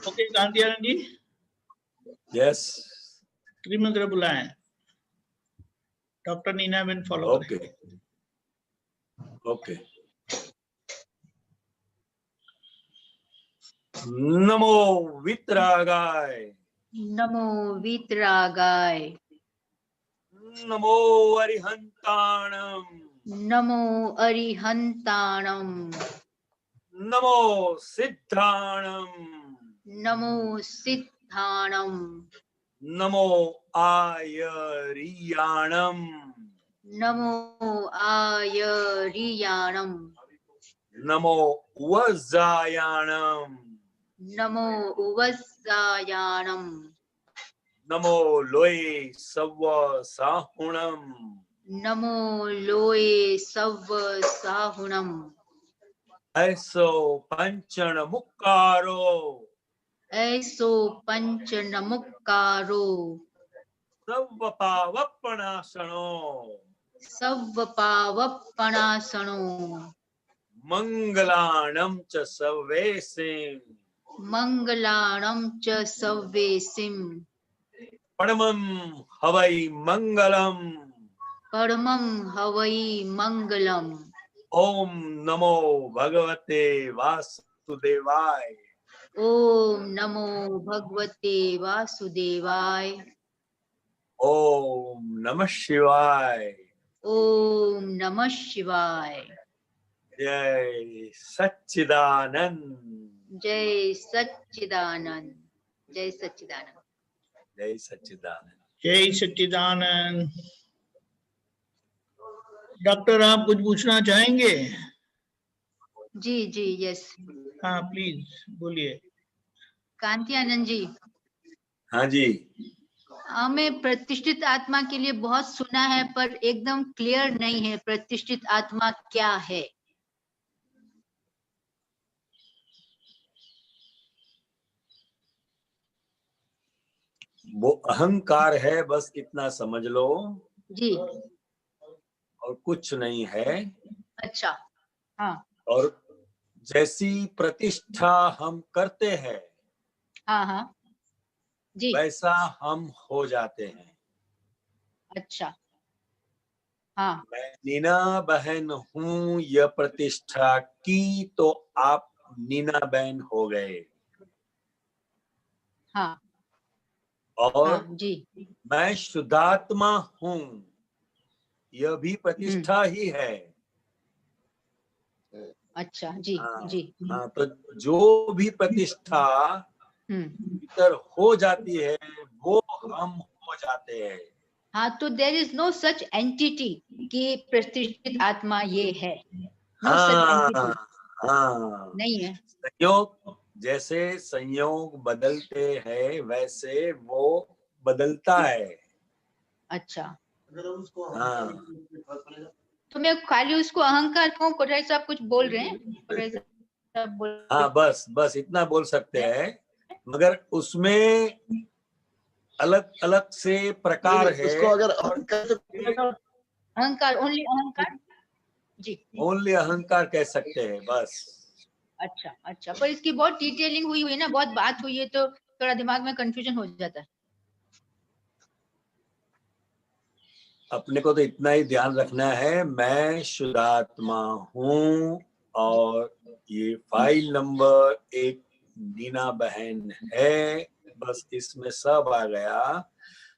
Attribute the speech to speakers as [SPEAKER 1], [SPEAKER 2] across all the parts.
[SPEAKER 1] Okay Kanti Anand ji,
[SPEAKER 2] yes,
[SPEAKER 1] screen में बुलाएं, doctor Nina Ben follow
[SPEAKER 2] okay okay. नमो वितरागाय,
[SPEAKER 3] नमो वीतरागाय,
[SPEAKER 2] नमो अरिहंताणम,
[SPEAKER 3] नमो अरिहंताणम,
[SPEAKER 2] नमो सिद्धाणम,
[SPEAKER 3] नमो सिद्धाणम,
[SPEAKER 2] नमो आयरियाणम,
[SPEAKER 3] नमो आयरियाणम,
[SPEAKER 2] नमो वज्रायाणम,
[SPEAKER 3] नमो उवस्सायाणम,
[SPEAKER 2] नमो लोये सव्व साहुणम,
[SPEAKER 3] नमो लोये सव्व साहुणम,
[SPEAKER 2] ऐसो पंचन मुक्कारो,
[SPEAKER 3] ऐसो पंच नमुक्कारो,
[SPEAKER 2] सव्व पावपणासनो,
[SPEAKER 3] सव्व पावपणासनो,
[SPEAKER 2] मंगलाणं च सव्वेसिं,
[SPEAKER 3] मंगलाणं च सव्वेसिं,
[SPEAKER 2] परमं हवै मंगलम्,
[SPEAKER 3] परमं हवै मंगलम्।
[SPEAKER 2] ओम नमो भगवते वासुदेवाय,
[SPEAKER 3] ओम नमो भगवते वासुदेवाय,
[SPEAKER 2] ओम नमः शिवाय,
[SPEAKER 3] ओम नमः शिवाय।
[SPEAKER 2] जय सच्चिदानंद,
[SPEAKER 3] जय सच्चिदानंद, जय सच्चिदानंद।
[SPEAKER 2] जय सच्चिदानंद।
[SPEAKER 1] जय सच्चिदानंद। डॉक्टर आप कुछ पूछना चाहेंगे?
[SPEAKER 3] जी जी यस,
[SPEAKER 1] हाँ प्लीज बोलिए।
[SPEAKER 3] कांति आनंद जी,
[SPEAKER 2] हाँ जी,
[SPEAKER 3] हमें प्रतिष्ठित आत्मा के लिए बहुत सुना है पर एकदम क्लियर नहीं है प्रतिष्ठित आत्मा क्या है।
[SPEAKER 2] वो अहंकार है, बस इतना समझ लो
[SPEAKER 3] जी,
[SPEAKER 2] और कुछ नहीं है।
[SPEAKER 3] अच्छा, हाँ
[SPEAKER 2] और जैसी प्रतिष्ठा हम करते हैं
[SPEAKER 3] हाँ हाँ जी,
[SPEAKER 2] वैसा हम हो जाते हैं।
[SPEAKER 3] अच्छा, हाँ
[SPEAKER 2] मैं नीना बहन हूँ, यह प्रतिष्ठा की तो आप नीना बहन हो गए।
[SPEAKER 3] हाँ
[SPEAKER 2] और
[SPEAKER 3] हाँ जी,
[SPEAKER 2] मैं शुद्धात्मा हूँ, यह भी प्रतिष्ठा ही है।
[SPEAKER 3] अच्छा जी
[SPEAKER 2] हाँ,
[SPEAKER 3] जी,
[SPEAKER 2] हाँ, तो जो भी प्रतिष्ठा भीतर हो जाती है वो हम हो जाते हैं।
[SPEAKER 3] हाँ, तो there is no such entity कि प्रतिष्ठित आत्मा ये है, नो सच एंटिटी,
[SPEAKER 2] हाँ,
[SPEAKER 3] नहीं है।
[SPEAKER 2] संयोग जैसे संयोग बदलते हैं वैसे वो बदलता है।
[SPEAKER 3] अच्छा,
[SPEAKER 2] हाँ,
[SPEAKER 3] तो मैं खाली उसको अहंकार कहूँ? कोठारी साहब कुछ बोल रहे हैं? कोठारी साहब बोल
[SPEAKER 2] हाँ, बस इतना बोल सकते हैं, मगर उसमें अलग अलग से प्रकार है।
[SPEAKER 4] उसको अगर
[SPEAKER 3] अहंकार, ओनली अहंकार जी,
[SPEAKER 2] ओनली अहंकार कह सकते हैं बस।
[SPEAKER 3] अच्छा अच्छा, पर इसकी बहुत डिटेलिंग हुई है ना, बहुत बात हुई है, तो थोड़ा दिमाग में कंफ्यूजन हो जाता है।
[SPEAKER 2] अपने को तो इतना ही ध्यान रखना है, मैं शुद्धात्मा हूँ और ये फाइल नंबर 1 नीना बहन है, बस इसमें सब आ गया।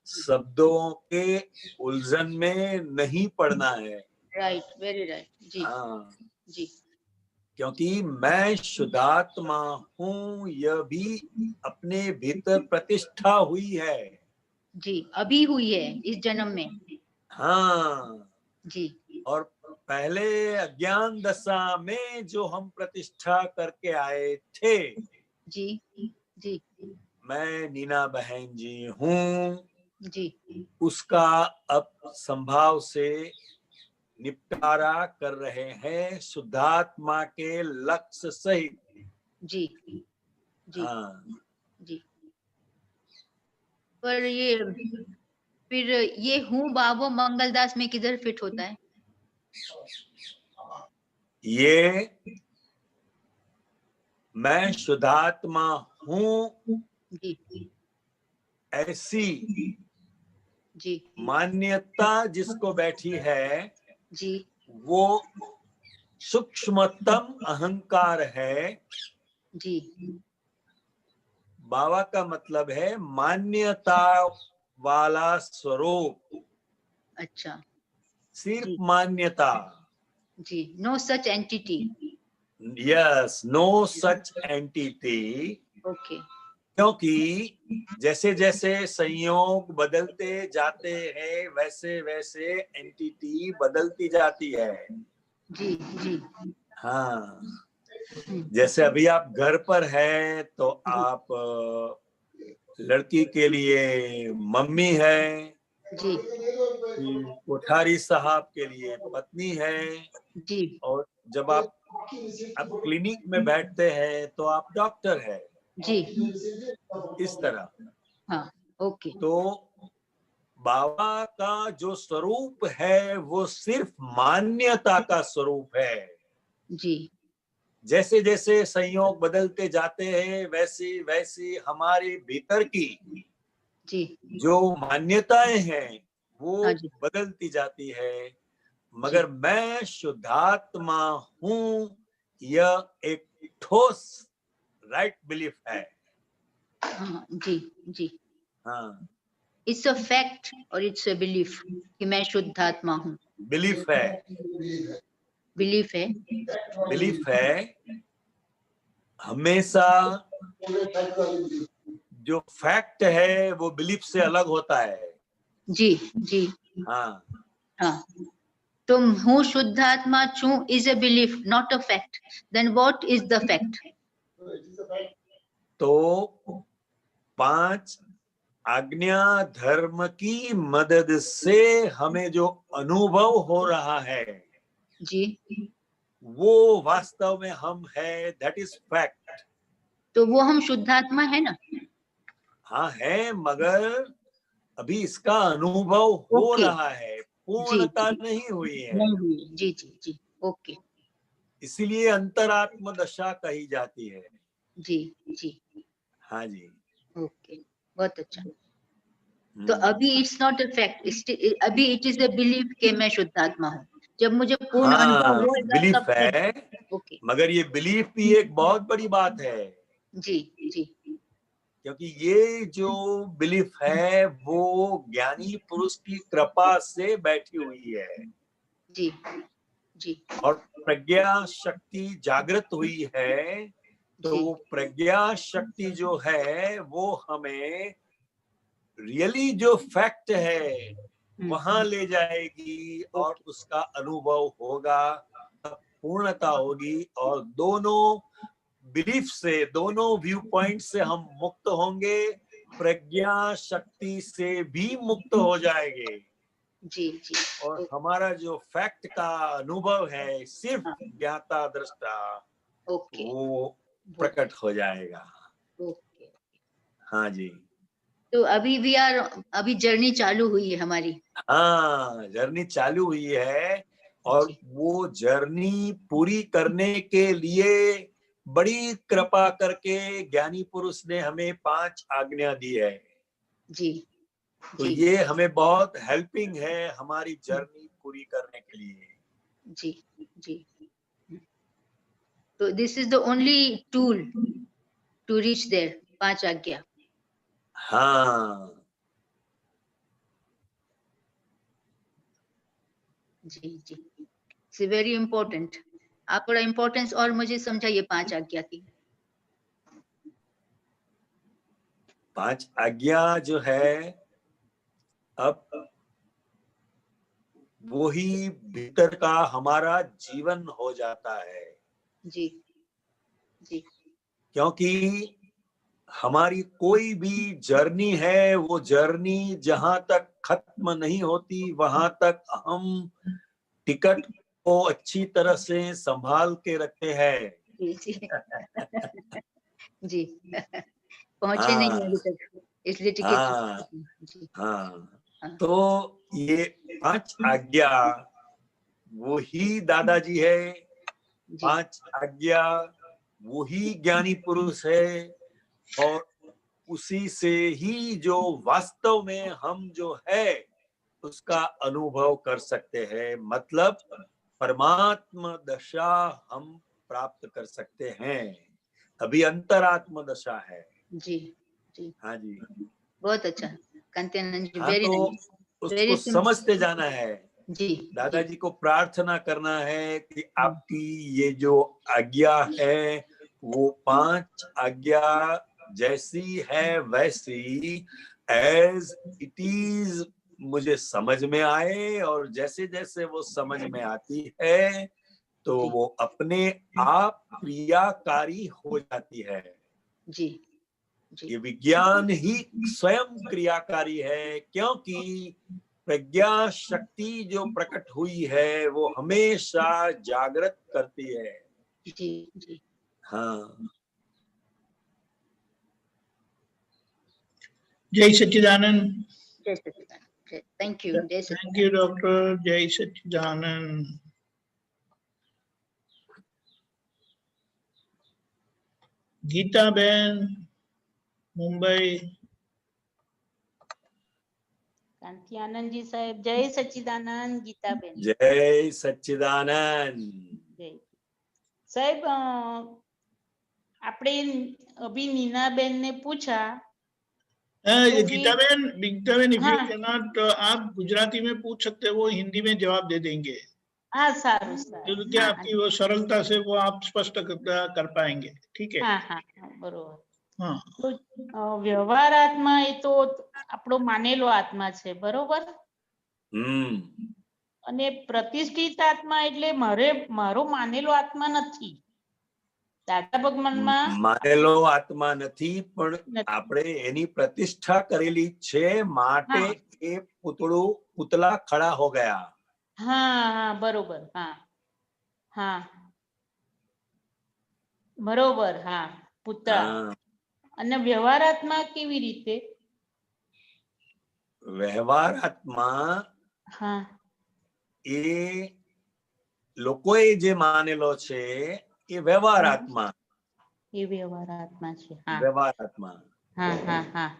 [SPEAKER 2] शब्दों के उलझन में नहीं पड़ना है।
[SPEAKER 3] राइट, वेरी राइट जी,
[SPEAKER 2] हाँ,
[SPEAKER 3] जी,
[SPEAKER 2] क्योंकि मैं शुद्धात्मा हूँ, यह भी अपने भीतर प्रतिष्ठा हुई है।
[SPEAKER 3] जी, अभी हुई है इस जन्म में।
[SPEAKER 2] हाँ
[SPEAKER 3] जी,
[SPEAKER 2] और पहले अज्ञान दशा में जो हम प्रतिष्ठा करके आए थे,
[SPEAKER 3] जी जी,
[SPEAKER 2] मैं नीना बहन जी हूँ,
[SPEAKER 3] जी,
[SPEAKER 2] उसका अब संभाव से निपटारा कर रहे हैं शुद्धात्मा के लक्ष्य सहित।
[SPEAKER 3] जी जी,
[SPEAKER 2] हाँ,
[SPEAKER 3] जी, पर ये फिर ये हूँ बाबू मंगलदास में किधर फिट होता है?
[SPEAKER 2] ये मैं शुद्धात्मा हूँ,
[SPEAKER 3] जी
[SPEAKER 2] ऐसी
[SPEAKER 3] जी
[SPEAKER 2] मान्यता जिसको बैठी है
[SPEAKER 3] जी
[SPEAKER 2] वो सूक्ष्मतम अहंकार है।
[SPEAKER 3] जी
[SPEAKER 2] बाबा का मतलब है मान्यता वाला स्वरूप,
[SPEAKER 3] अच्छा
[SPEAKER 2] सिर्फ
[SPEAKER 3] जी
[SPEAKER 2] मान्यता।
[SPEAKER 3] जी, no such entity.
[SPEAKER 2] Yes, no such entity.
[SPEAKER 3] Okay
[SPEAKER 2] क्योंकि जैसे जैसे संयोग बदलते जाते हैं वैसे वैसे एंटिटी बदलती जाती है।
[SPEAKER 3] जी जी
[SPEAKER 2] हाँ,
[SPEAKER 3] हम्म,
[SPEAKER 2] जैसे अभी आप घर पर हैं तो
[SPEAKER 3] जी
[SPEAKER 2] आप लड़की के लिए मम्मी है,
[SPEAKER 3] जी
[SPEAKER 2] फिर कोठारी साहब के लिए पत्नी है,
[SPEAKER 3] जी
[SPEAKER 2] और जब आप क्लिनिक में बैठते हैं तो आप डॉक्टर है।
[SPEAKER 3] जी
[SPEAKER 2] इस तरह
[SPEAKER 3] हाँ ओके
[SPEAKER 2] तो बाबा का जो स्वरूप है वो सिर्फ मान्यता का स्वरूप है।
[SPEAKER 3] जी
[SPEAKER 2] जैसे जैसे संयोग बदलते जाते हैं वैसे वैसे हमारे भीतर की
[SPEAKER 3] जी
[SPEAKER 2] जो मान्यताएं हैं वो
[SPEAKER 3] हाँ जी
[SPEAKER 2] बदलती जाती है।
[SPEAKER 3] जी
[SPEAKER 2] मगर मैं शुद्धात्मा हूं, यह एक ठोस राइट बिलीफ है।
[SPEAKER 3] हाँ जी जी,
[SPEAKER 2] हाँ,
[SPEAKER 3] इट्स अ फैक्ट और इट्स अ बिलीफ कि मैं शुद्ध आत्मा हूँ।
[SPEAKER 2] बिलीफ है,
[SPEAKER 3] बिलीफ है
[SPEAKER 2] बिलीफ है। हमेशा जो फैक्ट है वो बिलीफ से अलग होता है।
[SPEAKER 3] जी जी
[SPEAKER 2] हाँ,
[SPEAKER 3] हाँ, तुम हूँ शुद्ध आत्मा छू is a belief not a fact, then what is the fact?
[SPEAKER 2] तो 5 आज्ञा धर्म की मदद से हमें जो अनुभव हो रहा है
[SPEAKER 3] जी,
[SPEAKER 2] वो वास्तव में हम है, दैट इज फैक्ट।
[SPEAKER 3] तो वो हम शुद्ध आत्मा है ना?
[SPEAKER 2] हाँ है, मगर अभी इसका अनुभव हो
[SPEAKER 3] ओके
[SPEAKER 2] रहा है,
[SPEAKER 3] जी
[SPEAKER 2] पूर्णता
[SPEAKER 3] जी,
[SPEAKER 2] नहीं हुई है।
[SPEAKER 3] नहीं हुई, जी जी जी, ओके
[SPEAKER 2] इसीलिए अंतरात्म दशा कही जाती है।
[SPEAKER 3] जी जी,
[SPEAKER 2] हाँ जी।
[SPEAKER 3] ओके बहुत अच्छा। तो
[SPEAKER 2] हम्म।
[SPEAKER 3] अभी इट्स नॉट अ फैक्ट, अभी इट इज अ बिलीफ कि मैं शुद्ध आत्मा हूँ। जब मुझे पूर्ण अनुभव
[SPEAKER 2] हाँ,
[SPEAKER 3] होगा
[SPEAKER 2] बिलीफ
[SPEAKER 3] तब फिर
[SPEAKER 2] है,
[SPEAKER 3] ओके
[SPEAKER 2] मगर ये बिलीफ भी एक बहुत बड़ी बात है।
[SPEAKER 3] जी जी
[SPEAKER 2] क्योंकि ये जो बिलीफ है वो ज्ञानी पुरुष की कृपा से बैठी हुई है,
[SPEAKER 3] जी जी
[SPEAKER 2] और प्रज्ञा शक्ति जागृत हुई है। तो
[SPEAKER 3] जी
[SPEAKER 2] वो प्रज्ञा शक्ति जो है वो हमें रियली जो फैक्ट है वहां ले जाएगी और
[SPEAKER 3] ओके
[SPEAKER 2] उसका अनुभव होगा, तब पूर्णता होगी, और दोनों बिलीफ से, दोनों व्यू पॉइंट से हम मुक्त होंगे, प्रज्ञा शक्ति से भी मुक्त हो जाएंगे,
[SPEAKER 3] जी जी
[SPEAKER 2] और हमारा जो फैक्ट का अनुभव है सिर्फ
[SPEAKER 3] हाँ
[SPEAKER 2] ज्ञाता दृष्टा,
[SPEAKER 3] ओके
[SPEAKER 2] वो
[SPEAKER 3] बहुत
[SPEAKER 2] प्रकट हो जाएगा।
[SPEAKER 3] ओके।
[SPEAKER 2] हाँ जी।
[SPEAKER 3] तो अभी वी आर, अभी जर्नी चालू हुई है हमारी।
[SPEAKER 2] हाँ, जर्नी चालू हुई है, और
[SPEAKER 3] जी
[SPEAKER 2] वो जर्नी पूरी करने के लिए बड़ी कृपा करके ज्ञानी पुरुष ने हमें 5 आज्ञा दी है।
[SPEAKER 3] जी
[SPEAKER 2] तो
[SPEAKER 3] जी
[SPEAKER 2] ये हमें बहुत हेल्पिंग है हमारी जर्नी पूरी करने के लिए।
[SPEAKER 3] जी जी, तो this is the only tool to reach there, 5 आज्ञा।
[SPEAKER 2] हाँ,
[SPEAKER 3] जी जी, इट्स वेरी इंपॉर्टेंट। आप थोड़ा इम्पोर्टेंस और मुझे समझाइए 5 आज्ञा की।
[SPEAKER 2] 5 आज्ञा जो है, अब वो ही भीतर का हमारा जीवन हो जाता है।
[SPEAKER 3] जी जी
[SPEAKER 2] क्योंकि हमारी कोई भी जर्नी है, वो जर्नी जहां तक खत्म नहीं होती वहां तक हम टिकट को अच्छी तरह से संभाल के रखते हैं।
[SPEAKER 3] जी जी जी पहुंचे नहीं
[SPEAKER 2] हाँ
[SPEAKER 3] अभी तक, इसलिए टिकट।
[SPEAKER 2] हाँ
[SPEAKER 3] जी
[SPEAKER 2] हाँ।
[SPEAKER 3] हाँ
[SPEAKER 2] तो ये 5 आज्ञा वो ही दादाजी है,
[SPEAKER 3] जी
[SPEAKER 2] 5 आज्ञा वो ही ज्ञानी पुरुष है, और उसी से ही जो वास्तव में हम जो है उसका अनुभव कर सकते हैं, मतलब परमात्मा दशा हम प्राप्त कर सकते हैं। अभी अंतरात्म दशा है।
[SPEAKER 3] जी जी,
[SPEAKER 2] हाँ जी।
[SPEAKER 3] बहुत अच्छा कांतियानंद जी,
[SPEAKER 2] हाँ,
[SPEAKER 3] वेरी
[SPEAKER 2] तो
[SPEAKER 3] नाइस,
[SPEAKER 2] उसको
[SPEAKER 3] वेरी
[SPEAKER 2] समझते जाना है।
[SPEAKER 3] जी जी।
[SPEAKER 2] दादाजी को प्रार्थना करना है कि आपकी ये जो आज्ञा है वो 5 आज्ञा जैसी है वैसी एज इट इज मुझे समझ में आए, और जैसे जैसे वो समझ में आती है तो
[SPEAKER 3] जी
[SPEAKER 2] वो अपने आप क्रियाकारी हो जाती है।
[SPEAKER 3] जी जी
[SPEAKER 2] ये विज्ञान ही स्वयं क्रियाकारी है, क्योंकि प्रज्ञा शक्ति जो प्रकट हुई है वो हमेशा जागृत करती है।
[SPEAKER 3] जी जी।
[SPEAKER 2] हाँ।
[SPEAKER 1] जय सच्चिदानंद।
[SPEAKER 3] जय सच्चिदानंद, थैंक यू, जय
[SPEAKER 1] थैंक यू
[SPEAKER 3] सच्चिदानंद।
[SPEAKER 1] डॉक्टर। जय सच्चिदानंद। गीता बहन, मुंबई।
[SPEAKER 4] कांति आनंद जी साहेब, जय सच्चिदानंद। गीता बेन,
[SPEAKER 2] जय सच्चिदानंद।
[SPEAKER 4] जय साहेब। આપણે अभी नीना बेन ने पूछा तो कि
[SPEAKER 1] गीता बहन, इफ यू
[SPEAKER 4] हाँ
[SPEAKER 1] कैन नॉट, आप गुजराती में पूछ सकते हो, वो हिंदी में जवाब दे देंगे।
[SPEAKER 4] हाँ सारू
[SPEAKER 1] तो
[SPEAKER 4] सारू,
[SPEAKER 1] क्या
[SPEAKER 4] हाँ
[SPEAKER 1] आपकी वो सरलता से वो आप स्पष्ट कर पाएंगे, ठीक है?
[SPEAKER 4] हाँ हाँ हाँ, बरोबर।
[SPEAKER 1] हाँ
[SPEAKER 4] તો વ્યવહાર આત્મા એ તો આપણો માનેલો આત્મા છે, બરોબર? અને પ્રતિષ્ઠિત આત્મા એટલે મારો માનેલો આત્મા નથી. દાદા ભગવાનમાં
[SPEAKER 2] માનેલો આત્મા નથી, પણ આપણે એની પ્રતિષ્ઠા કરેલી છે માટે
[SPEAKER 4] હા
[SPEAKER 2] એ પુતળા ખડા હો ગયા.
[SPEAKER 4] હા હા, બરોબર. હા હા, બરોબર. હા, પુતળા.
[SPEAKER 2] હા.
[SPEAKER 4] અને વ્યવહારાત્મા કેવી રીતે?
[SPEAKER 2] વ્યવહાર આત્મા
[SPEAKER 4] હા
[SPEAKER 2] એ લોકોએ જે માનેલો છે એ વ્યવહાર આત્મા.
[SPEAKER 4] એ વ્યવહારાત્મા છે. હા
[SPEAKER 2] વ્યવહાર આત્મા.
[SPEAKER 4] હા હા હા,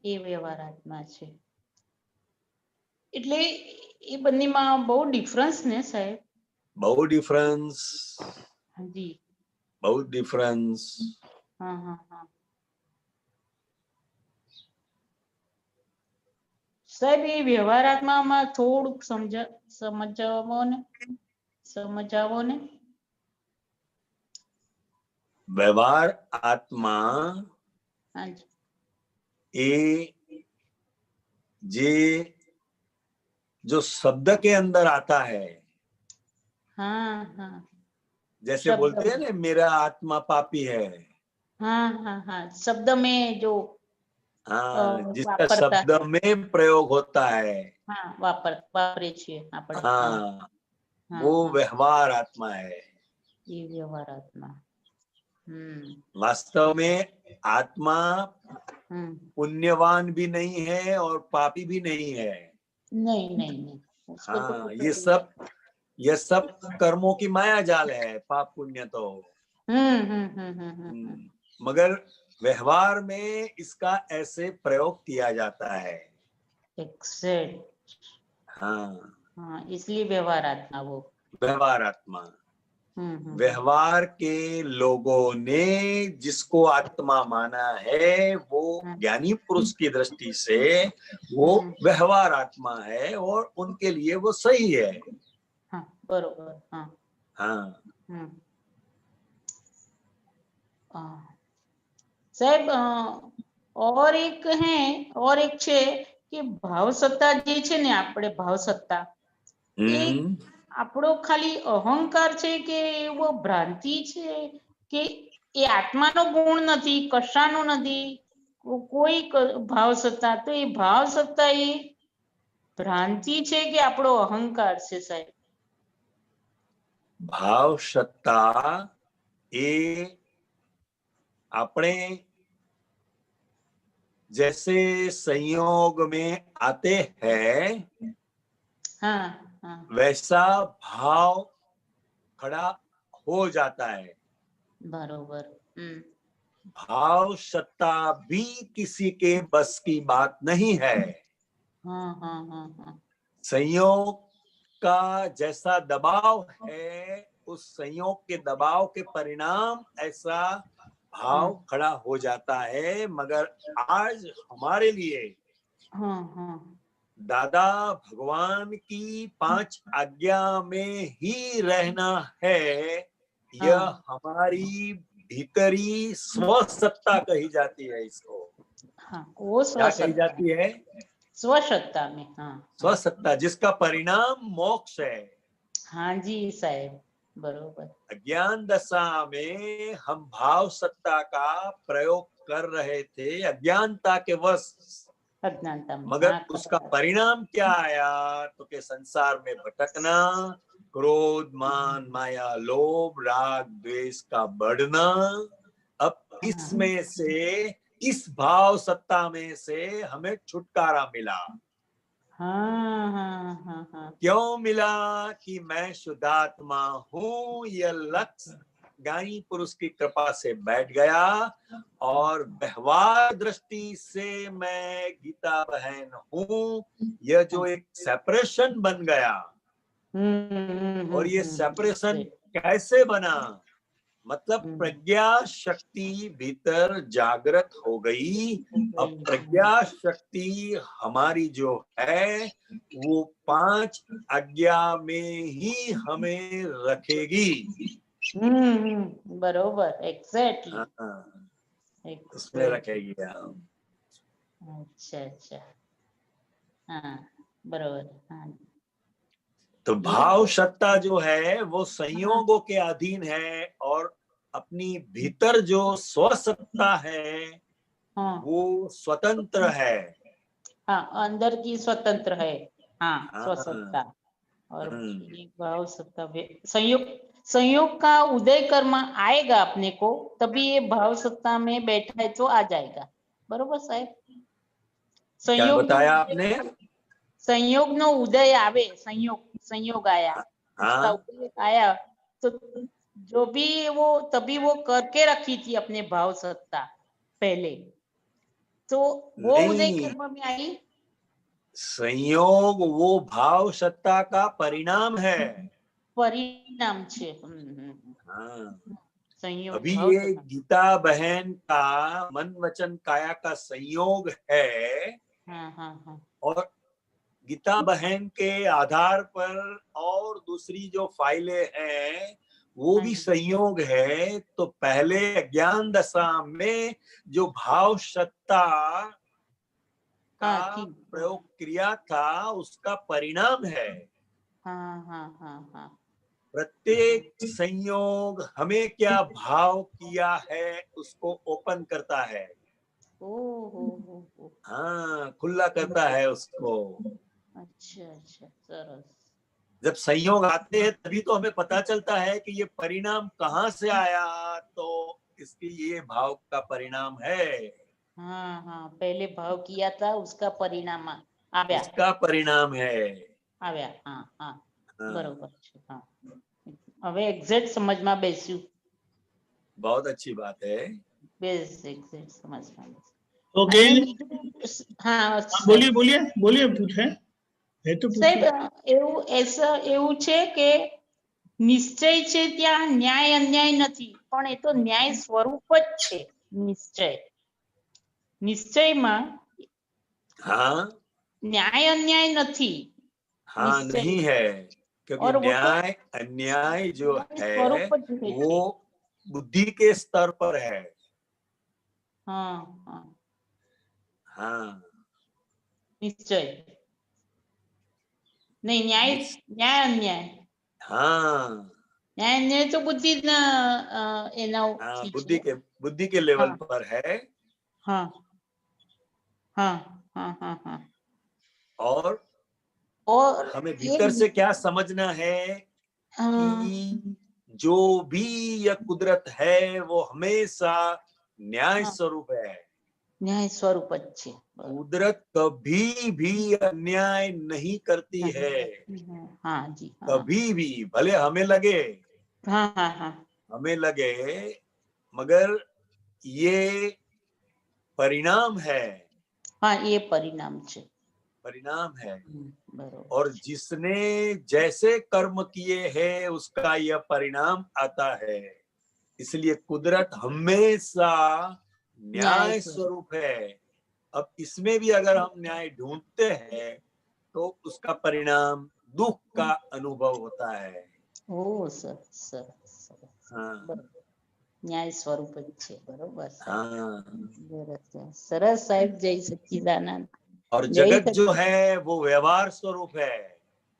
[SPEAKER 4] એ વ્યવહારાત્મા છે. એટલે એ બંનેમાં બહુ ડિફરન્સ ને સાહેબ?
[SPEAKER 2] બહુ ડિફરન્સ,
[SPEAKER 4] જી.
[SPEAKER 2] બહુ ડિફરન્સ.
[SPEAKER 4] હા હા હા સાહેબ, એ વ્યવહારાત્મામાં થોડુંક સમજાવો ને.
[SPEAKER 2] व्यवहार आत्मा
[SPEAKER 4] હાજી.
[SPEAKER 2] ए जे जो शब्द के अंदर आता है,
[SPEAKER 4] हाँ हाँ,
[SPEAKER 2] जैसे
[SPEAKER 4] शब्द
[SPEAKER 2] बोलते हैं ना मेरा आत्मा पापी है।
[SPEAKER 4] हाँ हाँ हाँ, शब्द में जो
[SPEAKER 2] हाँ, जिसका
[SPEAKER 4] वापरता
[SPEAKER 2] शब्द में प्रयोग होता है।
[SPEAKER 4] हाँ, वापरे છીએ આપણે.
[SPEAKER 2] हाँ,
[SPEAKER 4] हाँ
[SPEAKER 2] वो
[SPEAKER 4] हाँ,
[SPEAKER 2] व्यवहार आत्मा है।
[SPEAKER 4] ये व्यवहारात्मा.
[SPEAKER 2] वास्तव में आत्मा पुण्यवान भी नहीं है और पापी भी नहीं है।
[SPEAKER 4] नहीं नहीं नहीं, उसको तो
[SPEAKER 2] हाँ,
[SPEAKER 4] कुछ
[SPEAKER 2] ये सब कर्मों की माया जाल है, पाप पुण्य तो। मगर व्यवहार में इसका ऐसे प्रयोग किया जाता है।
[SPEAKER 4] एक्सेप्ट.
[SPEAKER 2] हाँ,
[SPEAKER 4] हाँ, इसलिए व्यवहारात्मा वो.
[SPEAKER 2] व्यवहार आत्मा। व्यवहार के लोगों ने जिसको आत्मा माना है वो ज्ञानी पुरुष की दृष्टि से वो व्यवहार आत्मा है और उनके लिए वो सही है।
[SPEAKER 4] हाँ, बरोबर. हाँ
[SPEAKER 2] हाँ।
[SPEAKER 4] साहेब, और एक છે કે ભાવ સત્તા જે છે ને, આપણે ભાવ સત્તા એ આપણો ખાલી અહંકાર છે કે એવો ભ્રાંતિ છે કે એ આત્માનો ગુણ નથી, કશાનો નથી કોઈ ભાવ સત્તા? તો એ ભાવ સત્તા એ ભ્રાંતિ છે કે આપણો અહંકાર છે સાહેબ?
[SPEAKER 2] भाव सत्ता ये अपने जैसे संयोग में आते हैं,
[SPEAKER 4] हाँ हाँ,
[SPEAKER 2] वैसा भाव खड़ा हो जाता है।
[SPEAKER 4] बरोबर.
[SPEAKER 2] भाव सत्ता भी किसी के बस की बात नहीं है। संयोग का जैसा दबाव है, उस संयोग के दबाव के परिणाम ऐसा भाव खड़ा हो जाता है। मगर आज हमारे लिए दादा भगवान की 5 आज्ञा में ही रहना है। यह हमारी भीतरी स्वसत्ता कही जाती है। इसको
[SPEAKER 4] वो
[SPEAKER 2] क्या कही जाती है?
[SPEAKER 4] स्वसत्ता में।
[SPEAKER 2] स्वसत्ता, जिसका परिणाम मोक्ष है।
[SPEAKER 4] हाँ जी साहब, बरोबर।
[SPEAKER 2] अज्ञान दशा में हम भाव सत्ता का प्रयोग कर रहे थे, अज्ञानता के वश।
[SPEAKER 4] अज्ञानता में।
[SPEAKER 2] मगर उसका परिणाम क्या आया? तो के संसार में भटकना, क्रोध, मान, माया, लोभ, राग, द्वेष का बढ़ना। अब इसमें से, इस भाव सत्ता में से हमें छुटकारा मिला। क्यों मिला? कि मैं शुद्धात्मा हूँ, यह लक्ष्य ज्ञानी पुरुष की कृपा से बैठ गया। और व्यवहार दृष्टि से मैं गीता बहन हूँ, यह जो एक सेपरेशन बन गया। और ये सेपरेशन कैसे बना? मतलब प्रज्ञा शक्ति भीतर जागृत हो गई। अब प्रज्ञा शक्ति हमारी जो है वो 5 आज्ञा में ही हमें रखेगी।
[SPEAKER 4] बरोबर, एग्जैक्टली।
[SPEAKER 2] उसमें रखेगी।
[SPEAKER 4] अच्छा, बरोबर।
[SPEAKER 2] तो भाव सत्ता जो है वो संयोगों के अधीन है, और अपनी भीतर जो स्वसत्ता है वो स्वतंत्र है।
[SPEAKER 4] अंदर की स्वतंत्र है। स्वसत्ता। और भाव सत्ता संयोग का उदय कर्म आएगा अपने को, तभी ये भाव सत्ता में बैठा है तो आ जाएगा। बरोबर साहब?
[SPEAKER 2] क्या बताया आपने?
[SPEAKER 4] संयोग नो उदय आवे, संयोग आया, उसका उदय आया तो जो भी वो तभी वो करके रखी थी अपने भाव सत्ता पहले, तो वो उदय कर्म में आई।
[SPEAKER 2] संयोग वो भाव सत्ता का परिणाम है।
[SPEAKER 4] परिणाम छे।
[SPEAKER 2] संयोग। अभी ये गीता बहन का मन वचन काया का संयोग है। और गीता बहन के आधार पर और दूसरी जो फाइलें हैं वो भी संयोग है। तो पहले ज्ञान दशा में जो भाव सत्ता का प्रयोग क्रिया था उसका परिणाम है। प्रत्येक संयोग हमें क्या भाव किया है उसको ओपन करता है। खुला करता है उसको।
[SPEAKER 4] अच्छा, सरस।
[SPEAKER 2] जब संयोग आते हैं तभी तो हमें पता चलता है कि ये परिणाम कहाँ से आया। तो इसकी ये भाव का परिणाम है।
[SPEAKER 4] पहले भाव किया था उसका परिणाम आव्या।
[SPEAKER 2] उसका परिणाम है
[SPEAKER 4] आव्या। बरोबर। હવે એક્ઝેક્ટ સમજમાં બેસ્યું।
[SPEAKER 2] बहुत अच्छी बात है।
[SPEAKER 4] બેસ એક્ઝેક્ટ સમજમાં।
[SPEAKER 1] ओके,
[SPEAKER 4] बोलिए
[SPEAKER 1] पूछे है तो
[SPEAKER 4] સાહેબ એવું છે કે નિશ્ચય છે ત્યાં ન્યાય અન્યાય નથી, પણ એ તો ન્યાય સ્વરૂપ જ છે। નિશ્ચયમાં न्याय अन्याय नहीं।
[SPEAKER 2] नहीं है, क्योंकि न्याय अन्याय जो है वो बुद्धि के स्तर पर है।
[SPEAKER 4] निश्चय नहीं, न्याय अन्याय। न्याय अन्याय तो बुद्धि
[SPEAKER 2] बुद्धि के लेवल पर है। और हमें भीतर से क्या समझना है कि जो भी यह कुदरत है वो हमेशा न्याय स्वरूप है।
[SPEAKER 4] न्याय स्वरूप अच्छे।
[SPEAKER 2] कुदरत कभी भी अन्याय नहीं करती है।
[SPEAKER 4] जी।
[SPEAKER 2] कभी भी, भले हमें लगे। हमें लगे, मगर ये परिणाम है,
[SPEAKER 4] हाँ ये परिणाम છે
[SPEAKER 2] परिणाम है।
[SPEAKER 4] બરોબર
[SPEAKER 2] और जिसने जैसे कर्म किए हैं उसका यह परिणाम आता है। इसलिए कुदरत हमेशा न्याय स्वरूप है। अब इसमें भी अगर हम न्याय ढूंढते हैं तो उसका परिणाम दुख का अनुभव होता है।
[SPEAKER 4] ઓ સરસ સરસ સરસ
[SPEAKER 2] हाँ
[SPEAKER 4] બરોબર. ન્યાય સ્વરૂપ જ છે બરોબર સાહેબ.
[SPEAKER 2] हाँ।
[SPEAKER 4] સરસ સરસ સાહેબ જય સચ્ચિદાનંદ.
[SPEAKER 2] और
[SPEAKER 4] जय
[SPEAKER 2] जगत
[SPEAKER 4] सच्चिदानंद.
[SPEAKER 2] जो है वो व्यवहार स्वरूप है।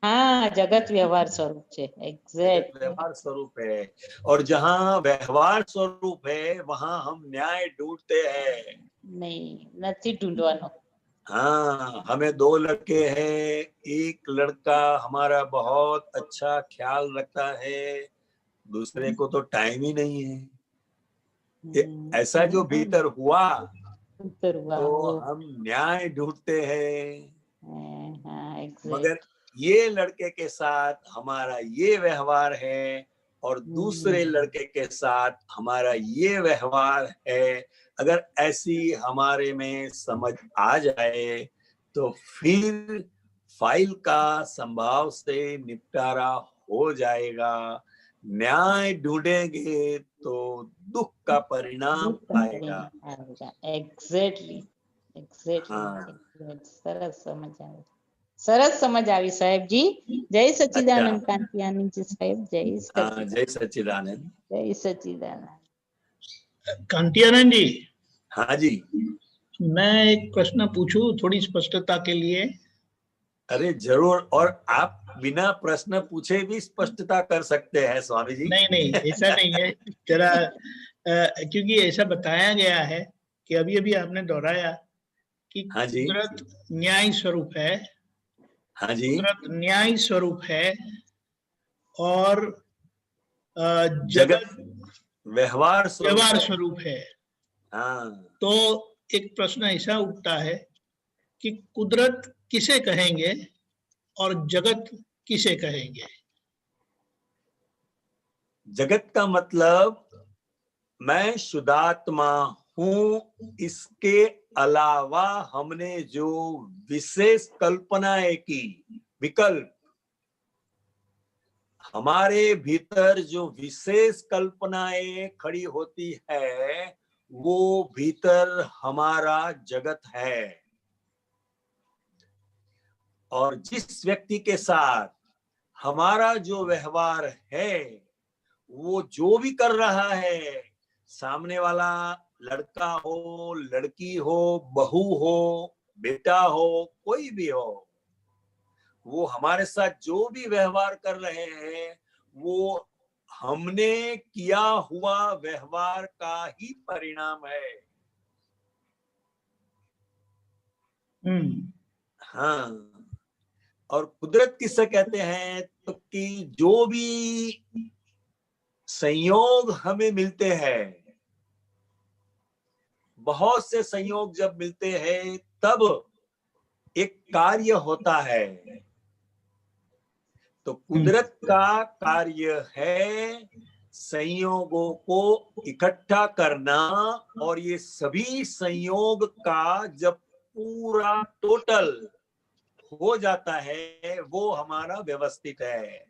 [SPEAKER 4] हाँ जगत व्यवहार स्वरूप છે
[SPEAKER 2] जगत
[SPEAKER 4] एग्जैक्ट.
[SPEAKER 2] व्यवहार स्वरूप है और जहाँ व्यवहार स्वरूप है वहाँ हम न्याय ढूंढते हैं।
[SPEAKER 4] नहीं નથી ઢૂંढવાનો.
[SPEAKER 2] हाँ, हमें दो लड़के हैं, एक लड़का हमारा बहुत अच्छा ख्याल रखता है, दूसरे को तो टाइम ही नहीं है। ऐसा जो भीतर हुआ
[SPEAKER 4] उत्तर हुआ
[SPEAKER 2] तो
[SPEAKER 4] वो.
[SPEAKER 2] हम न्याय ढूंढते हैं।
[SPEAKER 4] हाँ एग्जैक्ट.
[SPEAKER 2] मगर ये लड़के के साथ हमारा ये व्यवहार है और दूसरे लड़के के साथ हमारा ये व्यवहार है। अगर ऐसी हमारे में समझ आ जाए तो फिर फाइल का संभाव से निपटारा हो जाएगा। न्याय ढूंढेंगे तो दुख का परिणाम आएगा।
[SPEAKER 4] Exactly exactly.
[SPEAKER 2] हाँ।
[SPEAKER 4] સરસ સમજ આવી. સરસ સમજ આવી સાહેબજી. જય સચ્ચિદાનંદ કાંતિયાનંદજી સાહેબ. જય
[SPEAKER 2] हाँ,
[SPEAKER 4] સચ્ચિદાનંદ.
[SPEAKER 2] जय सच्चिदानंद।
[SPEAKER 4] જય સચ્ચિદાનંદ.
[SPEAKER 1] कांतियानंद जी,
[SPEAKER 2] हाँ जी।
[SPEAKER 1] मैं एक प्रश्न पूछूं थोड़ी स्पष्टता के लिए?
[SPEAKER 2] अरे जरूर, और आप बिना प्रश्न पूछे भी स्पष्टता कर सकते हैं स्वामी जी।
[SPEAKER 1] नहीं नहीं, ऐसा नहीं है जरा, क्योंकि ऐसा बताया गया है कि अभी अभी आपने दोहराया कि
[SPEAKER 2] हाँ जी।
[SPEAKER 1] कुदरत न्याय स्वरूप है।
[SPEAKER 2] हाँ जी।
[SPEAKER 1] कुदरत न्याय स्वरूप है और
[SPEAKER 2] जगत
[SPEAKER 1] जगत
[SPEAKER 2] व्यवहार
[SPEAKER 1] व्यवहार
[SPEAKER 2] है।
[SPEAKER 1] स्वरूप है।
[SPEAKER 2] हाँ।
[SPEAKER 1] तो एक प्रश्न ऐसा उठता है कि कुदरत किसे कहेंगे और जगत किसे कहेंगे?
[SPEAKER 2] जगत का मतलब मैं शुद्धात्मा हूं, इसके अलावा हमने जो विशेष कल्पनाएं की, विकल्प, हमारे भीतर जो विशेष कल्पनाएं खड़ी होती है वो भीतर हमारा जगत है। और जिस व्यक्ति के साथ हमारा जो व्यवहार है वो जो भी कर रहा है, सामने वाला लड़का हो, लड़की हो, बहू हो, बेटा हो, कोई भी हो, वो हमारे साथ जो भी व्यवहार कर रहे हैं वो हमने किया हुआ व्यवहार का ही परिणाम है। हाँ। और कुदरत किससे कहते हैं तो कि जो भी संयोग हमें मिलते हैं, बहुत से संयोग जब मिलते हैं तब एक कार्य होता है। तो कुदरत का कार्य है संयोगों को इकट्ठा करना, और ये सभी संयोग का जब पूरा टोटल हो जाता है वो हमारा व्यवस्थित है।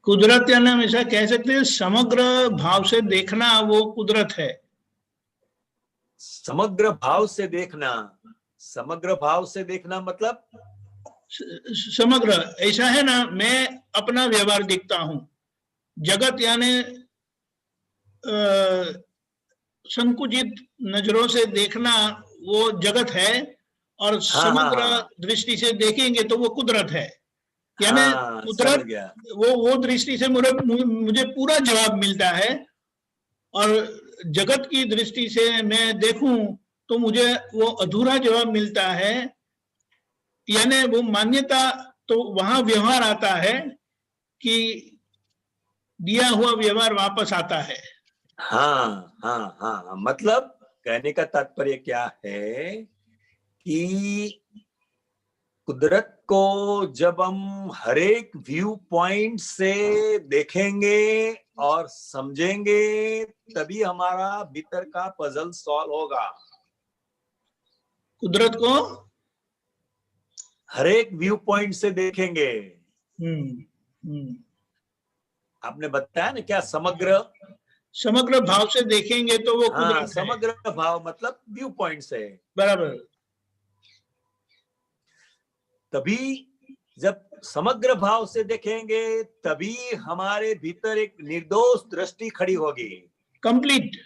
[SPEAKER 1] कुदरत यानी हम ऐसा कह सकते हैं समग्र भाव से देखना वो कुदरत है।
[SPEAKER 2] समग्र भाव से देखना, समग्र भाव से देखना मतलब
[SPEAKER 1] समग्र ऐसा है ना, मैं अपना व्यवहार देखता हूं, जगत यानी संकुचित नजरों से देखना वो जगत है, और समग्र दृष्टि से देखेंगे तो वो कुदरत है। यानी कुदरत वो दृष्टि से मुझे पूरा जवाब मिलता है, और जगत की दृष्टि से मैं देखूं तो मुझे वो अधूरा जवाब मिलता है। यानी वो मान्यता तो वहां व्यवहार आता है कि दिया हुआ व्यवहार वापस आता है।
[SPEAKER 2] हाँ हाँ हाँ, मतलब कहने का तात्पर्य क्या है कि कुदरत को जब हम हर एक व्यू पॉइंट से देखेंगे और समझेंगे तभी हमारा भीतर का पजल सॉल्व होगा।
[SPEAKER 1] कुदरत को
[SPEAKER 2] हर एक व्यू पॉइंट से देखेंगे। आपने बताया ना क्या,
[SPEAKER 1] समग्र भाव से देखेंगे तो वो कुदरत है।
[SPEAKER 2] समग्र भाव मतलब व्यू पॉइंट से,
[SPEAKER 1] बराबर।
[SPEAKER 2] तभी जब समग्र भाव से देखेंगे तभी हमारे भीतर एक निर्दोष दृष्टि खड़ी होगी।
[SPEAKER 1] कंप्लीट,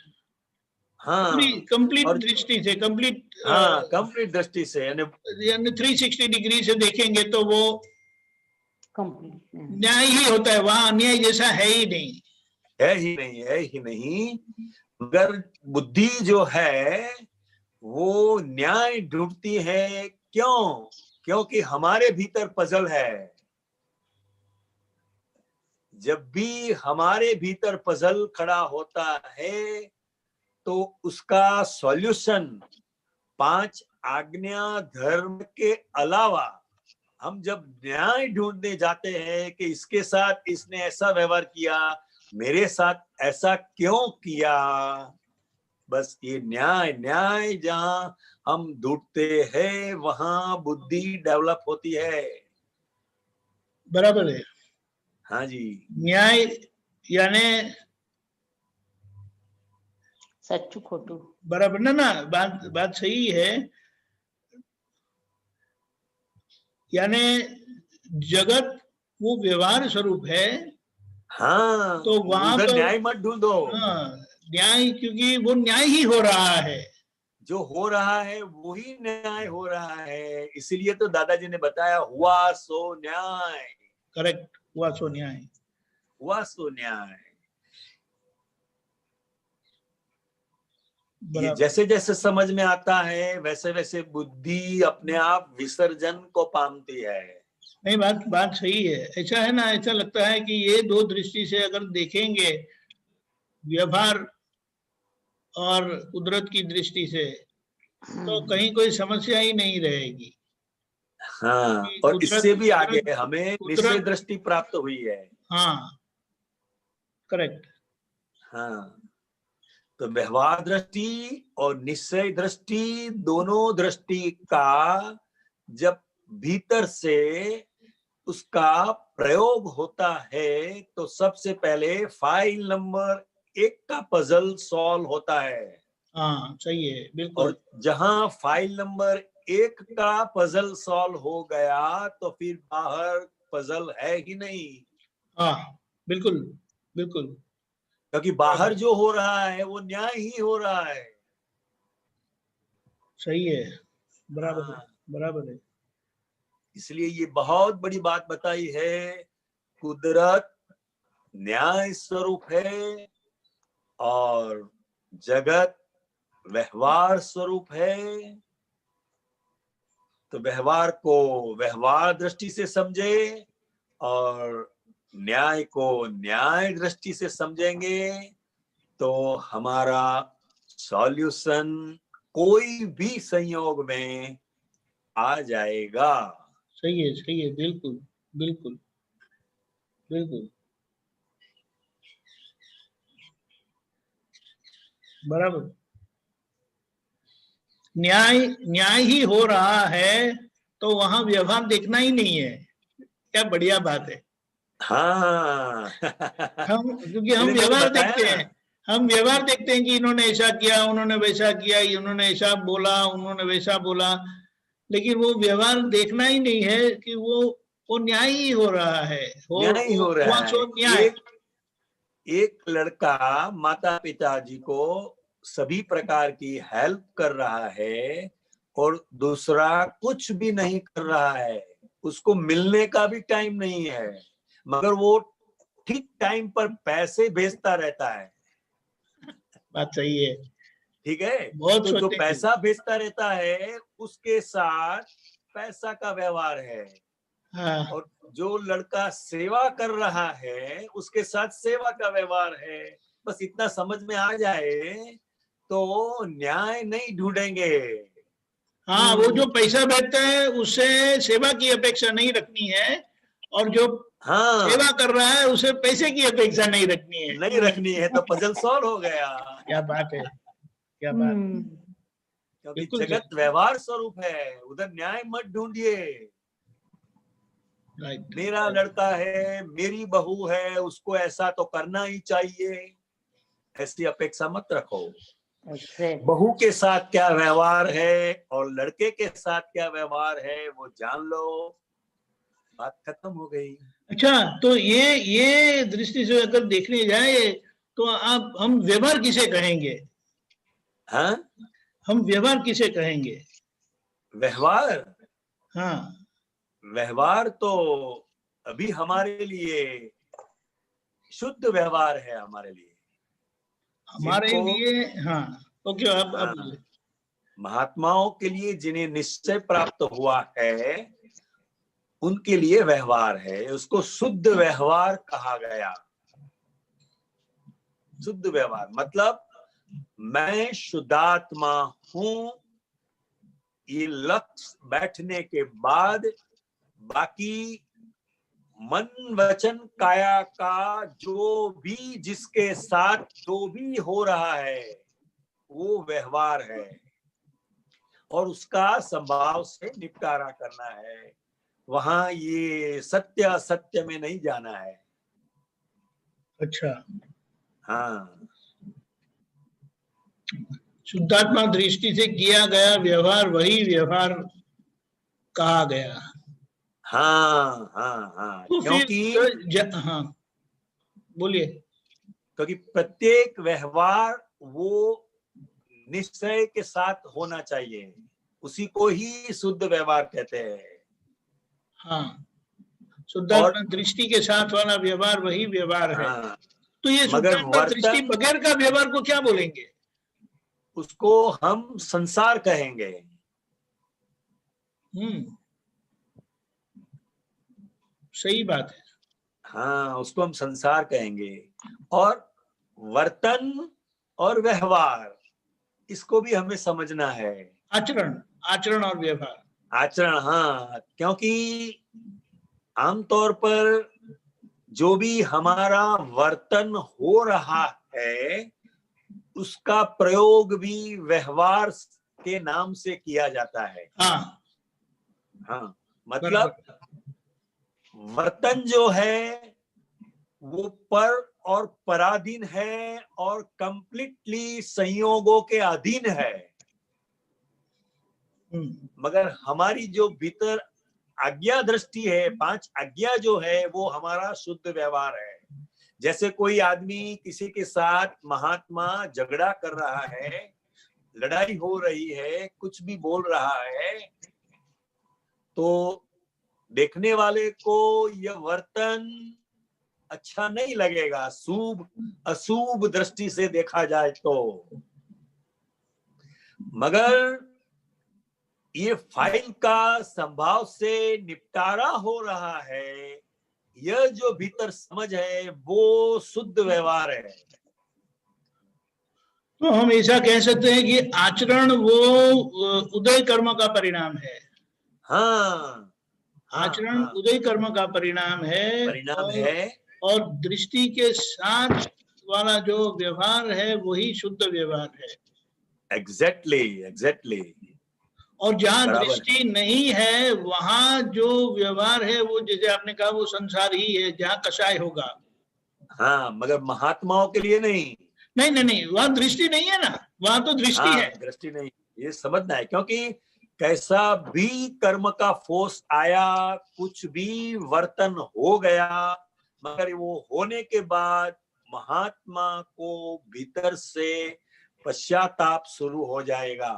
[SPEAKER 2] हाँ,
[SPEAKER 1] कंप्लीट दृष्टि से,
[SPEAKER 2] कंप्लीट दृष्टि से,
[SPEAKER 1] यानी 360 डिग्री से देखेंगे तो वो
[SPEAKER 4] कंप्लीट
[SPEAKER 1] न्याय ही होता है। वहां अन्याय जैसा है ही नहीं,
[SPEAKER 2] है ही नहीं। मगर बुद्धि जो है वो न्याय ढूंढती है। क्यों? क्योंकि हमारे भीतर पजल है। जब भी हमारे भीतर पजल खड़ा होता है तो उसका सॉल्यूशन 5 आज्ञा धर्म के अलावा हम जब न्याय ढूंढने जाते हैं कि इसके साथ इसने ऐसा व्यवहार किया, मेरे साथ ऐसा क्यों किया, बस ये न्याय जहां हम ढूंढते हैं वहां बुद्धि डेवलप होती है।
[SPEAKER 1] बराबर है।
[SPEAKER 2] हाँ जी,
[SPEAKER 1] न्याय यानी
[SPEAKER 4] सच्चू खोटू,
[SPEAKER 1] बराबर ना बात सही है। यानी जगत वो व्यवहार स्वरूप है।
[SPEAKER 2] हाँ,
[SPEAKER 1] तो वहां
[SPEAKER 2] उधर
[SPEAKER 1] पर
[SPEAKER 2] न्याय मत ढूंढो।
[SPEAKER 1] न्याय, क्योंकि वो न्याय ही हो रहा है।
[SPEAKER 2] जो हो रहा है वही न्याय हो रहा है। इसीलिए तो दादाजी ने बताया हुआ सो न्याय।
[SPEAKER 1] करेक्ट, हुआ सो न्याय,
[SPEAKER 2] हुआ सो न्याय। ये जैसे जैसे समझ में आता है वैसे वैसे बुद्धि अपने आप विसर्जन को पामती है।
[SPEAKER 1] नहीं, बात सही है। ऐसा है ना, ऐसा लगता है कि ये दो दृष्टि से अगर देखेंगे, व्यवहार और कुदरत की दृष्टि से, तो कहीं कोई समस्या ही नहीं रहेगी।
[SPEAKER 2] हाँ, और इससे भी आगे हमें निश्चय दृष्टि प्राप्त हुई है।
[SPEAKER 1] हाँ, करेक्ट।
[SPEAKER 2] हाँ, तो व्यवहार दृष्टि और निश्चय दृष्टि, दोनों दृष्टि का जब भीतर से उसका प्रयोग होता है तो सबसे पहले फाइल नंबर 1 का पजल सॉल्व होता है।
[SPEAKER 1] हाँ, सही है, बिल्कुल।
[SPEAKER 2] और जहां फाइल नंबर 1 का पजल सॉल्व हो गया तो फिर बाहर पजल है ही नहीं।
[SPEAKER 1] हाँ, बिल्कुल बिल्कुल,
[SPEAKER 2] क्योंकि बाहर जो हो रहा है वो न्याय ही हो रहा है।
[SPEAKER 1] सही है, बराबर है, बराबर है।
[SPEAKER 2] इसलिए ये बहुत बड़ी बात बताई है। कुदरत न्याय स्वरूप है और जगत व्यवहार स्वरूप है। तो व्यवहार को व्यवहार दृष्टि से समझे और न्याय को न्याय दृष्टि से समझेंगे तो हमारा सॉल्यूशन कोई भी संयोग में आ जाएगा।
[SPEAKER 1] सही है, बिल्कुल बिल्कुल बिल्कुल, बराबर। न्याय ही हो रहा है तो वहां व्यवहार देखना ही नहीं है। क्या बढ़िया बात है।
[SPEAKER 2] हाँ
[SPEAKER 1] क्योंकि हम व्यवहार देखते हैं, कि इन्होंने ऐसा किया, उन्होंने वैसा किया, उन्होंने ऐसा बोला, उन्होंने वैसा बोला, लेकिन वो व्यवहार देखना ही नहीं है कि वो न्याय ही हो रहा है।
[SPEAKER 2] न्याय ही हो रहा है। एक लड़का माता पिताजी को सभी प्रकार की हेल्प कर रहा है और दूसरा कुछ भी नहीं कर रहा है, उसको मिलने का भी टाइम नहीं है, मगर वो ठीक टाइम पर पैसे भेजता रहता है।
[SPEAKER 1] बात सही है,
[SPEAKER 2] ठीक है।
[SPEAKER 1] तो
[SPEAKER 2] जो पैसा भेजता रहता है उसके साथ पैसा का व्यवहार है।
[SPEAKER 1] हाँ।
[SPEAKER 2] और जो लड़का सेवा कर रहा है उसके साथ सेवा का व्यवहार है। बस इतना समझ में आ जाए तो न्याय नहीं ढूंढेंगे।
[SPEAKER 1] हाँ, वो जो पैसा भेजता है उससे सेवा की अपेक्षा नहीं रखनी है, और जो
[SPEAKER 2] हाँ,
[SPEAKER 1] सेवा कर रहा है, उसे पैसे की अपेक्षा नहीं रखनी है।
[SPEAKER 2] नहीं रखनी है, तो पजल सॉल्व हो गया।
[SPEAKER 1] क्या बात है, क्या बात है।
[SPEAKER 2] क्योंकि
[SPEAKER 1] बिल्कुल
[SPEAKER 2] जगत व्यवहार स्वरूप है, उधर न्याय मत ढूंढिए।
[SPEAKER 1] राइट।
[SPEAKER 2] मेरा लड़का है, मेरी बहू है, उसको ऐसा तो करना ही चाहिए, ऐसी अपेक्षा मत रखो। बहू के साथ क्या व्यवहार है और लड़के के साथ क्या व्यवहार है वो जान लो, बात खत्म हो गई।
[SPEAKER 1] अच्छा, तो ये दृष्टि से अगर देखने जाए तो हम व्यवहार किसे कहेंगे?
[SPEAKER 2] हाँ,
[SPEAKER 1] हम व्यवहार किसे कहेंगे?
[SPEAKER 2] व्यवहार,
[SPEAKER 1] हाँ,
[SPEAKER 2] व्यवहार तो अभी हमारे लिए शुद्ध व्यवहार है, हमारे लिए,
[SPEAKER 1] हमारे लिए। हाँ, ओके, अब
[SPEAKER 2] हाँ,
[SPEAKER 1] बोलिए।
[SPEAKER 2] महात्माओं के लिए जिन्हें निश्चय प्राप्त हुआ है उनके लिए व्यवहार है, उसको शुद्ध व्यवहार कहा गया। शुद्ध व्यवहार मतलब मैं शुद्धात्मा हूं, ये लक्ष्य बैठने के बाद बाकी मन वचन काया का जो भी जिसके साथ जो भी हो रहा है वो व्यवहार है, और उसका संभाव से निपटारा करना है। वहां ये सत्य असत्य में नहीं जाना है।
[SPEAKER 1] अच्छा,
[SPEAKER 2] हाँ,
[SPEAKER 1] शुद्धात्मा दृष्टि से किया गया व्यवहार वही व्यवहार कहा गया।
[SPEAKER 2] हाँ, हाँ, हाँ,
[SPEAKER 1] तो
[SPEAKER 2] क्योंकि
[SPEAKER 1] हाँ, बोलिए।
[SPEAKER 2] क्योंकि प्रत्येक व्यवहार वो निश्चय के साथ होना चाहिए, उसी को ही शुद्ध व्यवहार कहते हैं।
[SPEAKER 1] हाँ, शुद्धात्मा दृष्टि के साथ वाला व्यवहार वही व्यवहार है।
[SPEAKER 2] हाँ,
[SPEAKER 1] तो ये
[SPEAKER 2] मगर
[SPEAKER 1] शुद्धात्मा दृष्टि बगैर का व्यवहार को क्या बोलेंगे?
[SPEAKER 2] उसको हम संसार कहेंगे।
[SPEAKER 1] सही बात है।
[SPEAKER 2] हाँ, उसको हम संसार कहेंगे। और वर्तन और व्यवहार, इसको भी हमें समझना है।
[SPEAKER 1] आचरण और व्यवहार।
[SPEAKER 2] आचरण, हाँ, क्योंकि आमतौर पर जो भी हमारा वर्तन हो रहा है उसका प्रयोग भी व्यवहार के नाम से किया जाता है।
[SPEAKER 1] हाँ,
[SPEAKER 2] हाँ, मतलब वर्तन जो है वो पर और पराधीन है और कंप्लीटली संयोगों के अधीन है। मगर हमारी जो भीतर आज्ञा दृष्टि है, 5 आज्ञा जो है वो हमारा शुद्ध व्यवहार है। जैसे कोई आदमी किसी के साथ महात्मा झगड़ा कर रहा है, लड़ाई हो रही है, कुछ भी बोल रहा है, तो देखने वाले को यह वर्तन अच्छा नहीं लगेगा, शुभ अशुभ दृष्टि से देखा जाए तो। मगर ये फाइल का संभाव से निपटारा हो रहा है, यह जो भीतर समझ है वो शुद्ध व्यवहार है।
[SPEAKER 1] तो हम ऐसा कह सकते हैं कि आचरण वो उदय कर्म का परिणाम है।
[SPEAKER 2] हाँ,
[SPEAKER 1] आचरण उदय कर्म का परिणाम है, और दृष्टि के साथ वाला जो व्यवहार है वही शुद्ध व्यवहार है।
[SPEAKER 2] एग्जैक्टली।
[SPEAKER 1] और जहाँ दृष्टि नहीं है वहां जो व्यवहार है वो, जैसे आपने कहा, वो संसार ही है, जहाँ कषाय होगा।
[SPEAKER 2] हाँ, मगर महात्माओं के लिए नहीं,
[SPEAKER 1] वहां दृष्टि नहीं है ना, वहां तो दृष्टि है,
[SPEAKER 2] दृष्टि नहीं। ये समझना है, क्योंकि कैसा भी कर्म का फोर्स आया, कुछ भी वर्तन हो गया, मगर वो होने के बाद महात्मा को भीतर से पश्चाताप शुरू हो जाएगा।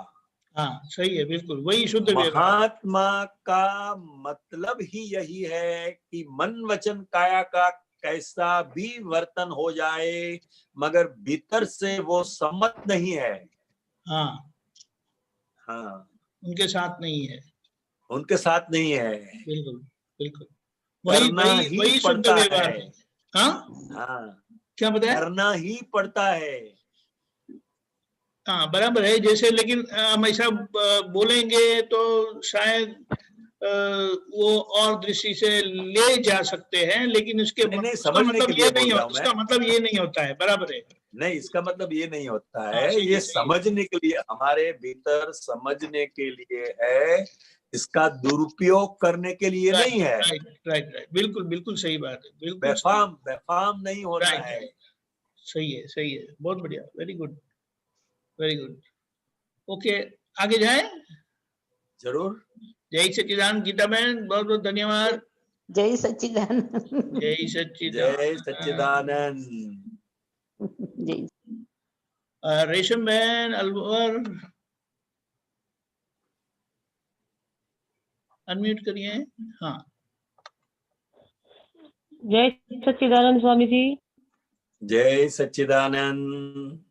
[SPEAKER 1] हाँ, सही है, बिल्कुल वही शुद्ध व्यवहार।
[SPEAKER 2] महात्मा का मतलब ही यही है कि मन वचन काया का कैसा भी वर्तन हो जाए, मगर भीतर से वो सम्मत नहीं है।
[SPEAKER 1] हाँ, उनके साथ नहीं है, बिल्कुल बिल्कुल, वही शुद्ध व्यवहार है। हाँ, क्या बताया?
[SPEAKER 2] करना ही पड़ता है।
[SPEAKER 1] हाँ, बराबर है। जैसे, लेकिन हम ऐसा बोलेंगे तो शायद वो और दृष्टि से ले जा सकते हैं, लेकिन उसके उसका मतलब ये नहीं होता, उसका मतलब ये नहीं होता है। बराबर है?
[SPEAKER 2] नहीं, इसका मतलब ये नहीं होता है, ये समझने के लिए, हमारे भीतर समझने के लिए है, इसका दुरुपयोग करने के लिए नहीं है।
[SPEAKER 1] राइट, बिल्कुल बिल्कुल सही बात है, बिल्कुल
[SPEAKER 2] बेफाम नहीं होना है।
[SPEAKER 1] सही है, बहुत बढ़िया, वेरी गुड। ओके, आगे जाएं?
[SPEAKER 2] जरूर।
[SPEAKER 1] जय सच्चिदानंद। गीता बहन, बहुत बहुत धन्यवाद।
[SPEAKER 4] जय सच्चिदानंद।
[SPEAKER 1] जय
[SPEAKER 2] सच्चिदानंद।
[SPEAKER 4] जय।
[SPEAKER 1] रेशम बहन, अलवर, अनम्यूट करिए। हाँ।
[SPEAKER 5] जय सच्चिदानंद स्वामी जी।
[SPEAKER 2] जय सच्चिदानंद।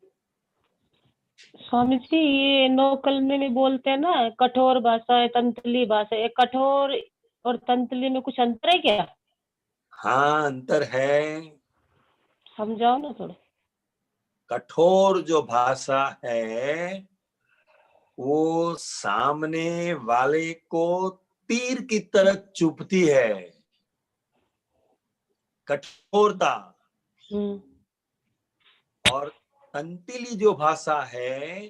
[SPEAKER 5] स्वामी जी, ये 9 कलमे में बोलते हैं ना, कठोर भाषा है, तंतली भाषा है। कठोर और तंतली में कुछ अंतर है क्या?
[SPEAKER 2] हाँ, अंतर है।
[SPEAKER 5] समझाओ ना थोड़ा।
[SPEAKER 2] कठोर जो भाषा है वो सामने वाले को तीर की तरह चुभती है, कठोरता। और तंतीली जो भाषा है,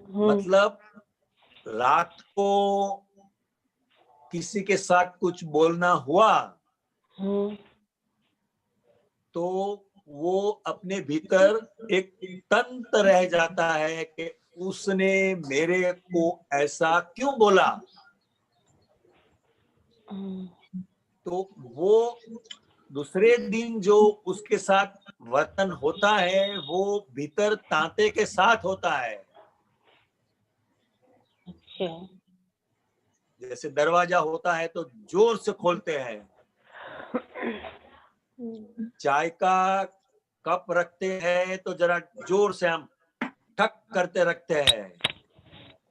[SPEAKER 2] मतलब रात को किसी के साथ कुछ बोलना हुआ तो वो अपने भीतर एक तंत्र रह जाता है कि उसने मेरे को ऐसा क्यों बोला। तो वो दूसरे दिन जो उसके साथ वर्तन होता है वो भीतर तांते के साथ होता है।
[SPEAKER 5] अच्छा।
[SPEAKER 2] जैसे दरवाजा होता है तो जोर से खोलते हैं, चाय का कप रखते हैं तो जरा जोर से हम ठक करते रखते हैं,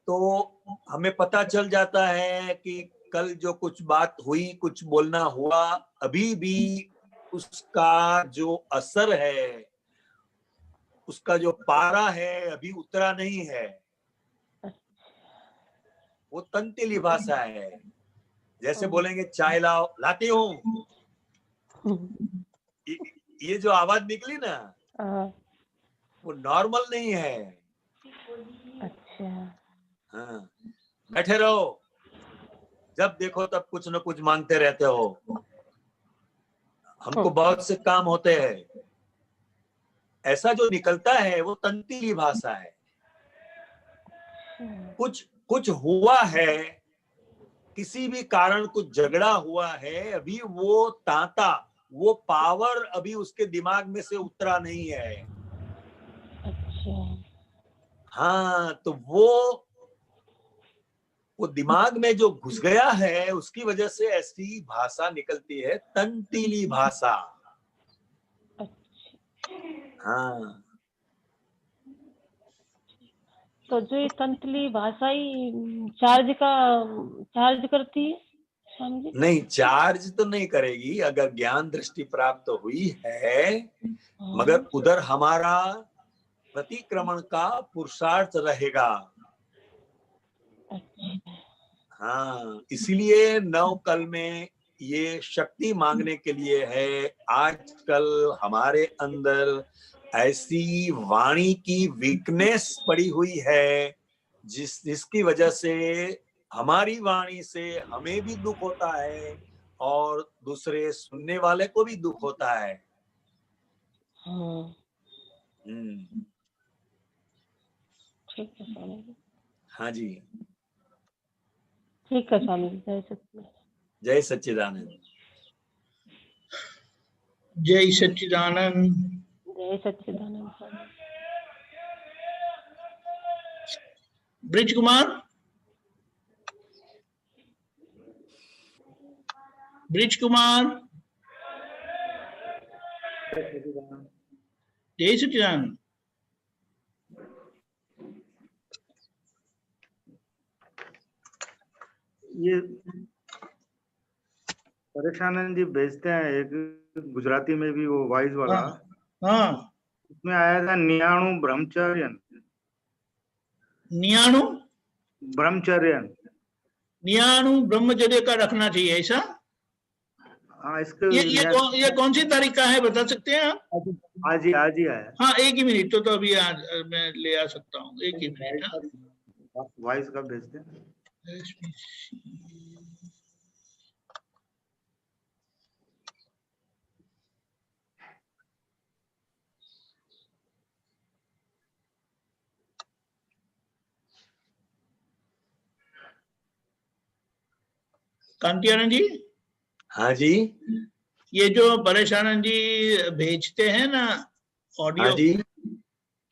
[SPEAKER 2] तो हमें पता चल जाता है कि कल जो कुछ बात हुई, कुछ बोलना हुआ, अभी भी उसका जो असर है, उसका जो पारा है अभी उतरा नहीं है। वो तंतीली भाषा है। जैसे बोलेंगे चाय लाओ, लाती हूँ, ये जो आवाज निकली ना वो नॉर्मल नहीं है।
[SPEAKER 5] अच्छा।
[SPEAKER 2] हाँ, बैठे रहो, जब देखो तब कुछ न कुछ मांगते रहते हो, हमको बहुत से काम होते हैं, ऐसा जो निकलता है वो तंतीली भाषा है। कुछ हुआ है, किसी भी कारण कुछ झगड़ा हुआ है, अभी वो तांता, वो पावर अभी उसके दिमाग में से उतरा नहीं है।
[SPEAKER 5] अच्छा।
[SPEAKER 2] हाँ, तो वो दिमाग में जो घुस गया है उसकी वजह से ऐसी भाषा निकलती है, तंतीली भाषा। हाँ,
[SPEAKER 5] तो जो ये तंतली भाषा ही चार्ज करती है स्वामी जी?
[SPEAKER 2] नहीं, चार्ज तो नहीं करेगी अगर ज्ञान दृष्टि प्राप्त हुई है, मगर उधर हमारा प्रतिक्रमण का पुरुषार्थ रहेगा। हाँ, इसलिए 9 कल में ये शक्ति मांगने के लिए है। आजकल हमारे अंदर ऐसी वाणी की वीकनेस पड़ी हुई है जिसकी वजह से हमारी वाणी से हमें भी दुख होता है और दूसरे सुनने वाले को भी दुख होता है।
[SPEAKER 5] ठीक है स्वामी जी।
[SPEAKER 2] हाँ जी,
[SPEAKER 5] ठीक है स्वामी जी। जय सच्चिदानंद।
[SPEAKER 2] जय सच्चिदानंद।
[SPEAKER 1] जय सच्चिदानंद।
[SPEAKER 5] जय सच्चिदानंद स्वामी।
[SPEAKER 1] ब्रिज कुमार, ब्रिज कुमार, जय सच्चिदानंद।
[SPEAKER 6] ये परेशानंद जी भेजते हैं एक गुजराती में भी, वो वाइज वाला।
[SPEAKER 1] हाँ,
[SPEAKER 6] उसमें आया था नियाणु ब्रह्मचर्य।
[SPEAKER 1] नियाणु
[SPEAKER 6] ब्रह्मचर्य
[SPEAKER 1] नियाणु ब्रह्मचर्य का रखना चाहिए, ऐसा?
[SPEAKER 6] हाँ, इसके
[SPEAKER 1] ये कौन सी तारीख का है, बता सकते हैं आप?
[SPEAKER 6] आज ही आया।
[SPEAKER 1] हाँ, एक ही मिनट, तो अभी आज मैं ले आ सकता हूँ, एक ही मिनट।
[SPEAKER 6] वॉइस का भेजते हैं।
[SPEAKER 1] कांति आनंद जी।
[SPEAKER 2] हाँ जी।
[SPEAKER 1] ये जो परेश आनंद जी भेजते हैं ना ऑडियो,
[SPEAKER 2] हाँ जी।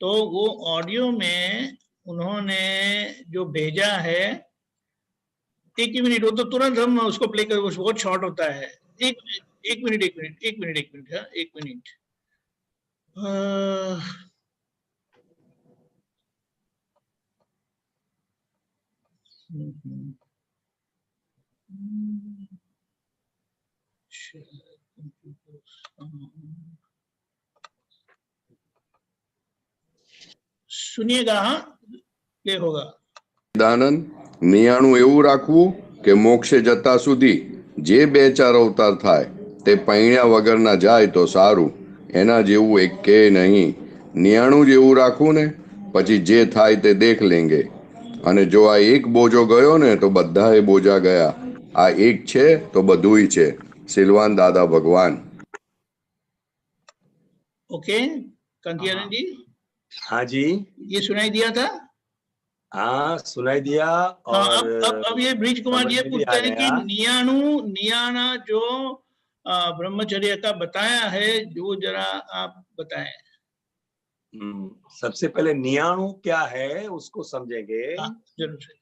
[SPEAKER 1] तो वो ऑडियो में उन्होंने जो भेजा है, एक ही मिनट, वो तो तुरंत हम उसको प्ले कर, बहुत शॉर्ट होता है। एक मिनट, हाँ, एक मिनट। सुनिएगा, हाँ, प्ले होगा।
[SPEAKER 7] દાનંદ નિયાણું એવું રાખવું કે મોક્ષે જતા સુધી જે બે ચાર અવતાર થાય તે પૈણ્યા વગરના જાય તો સારું, એના જેવું એકે નહીં. નિયાણું જેવું રાખવું ને પછી જે થાય તે દેખ લેંગે. અને જો આ એક બોજો ગયો ને તો બધાએ બોજા ગયા. આ એક છે તો બધુંય છે. સિલવાન દાદા ભગવાન.
[SPEAKER 1] ओके, कांति आनंद जी।
[SPEAKER 2] हाँ जी,
[SPEAKER 1] ये सुनाई दिया था?
[SPEAKER 2] हाँ, सुनाई दिया। और
[SPEAKER 1] हाँ, अब ये ब्रिज कुमार जी पूछते हैं कि नियाणा जो ब्रह्मचर्य का बताया है, जो जरा आप बताएं।
[SPEAKER 2] सबसे पहले नियाणु क्या है उसको समझेंगे।
[SPEAKER 1] जरूर से।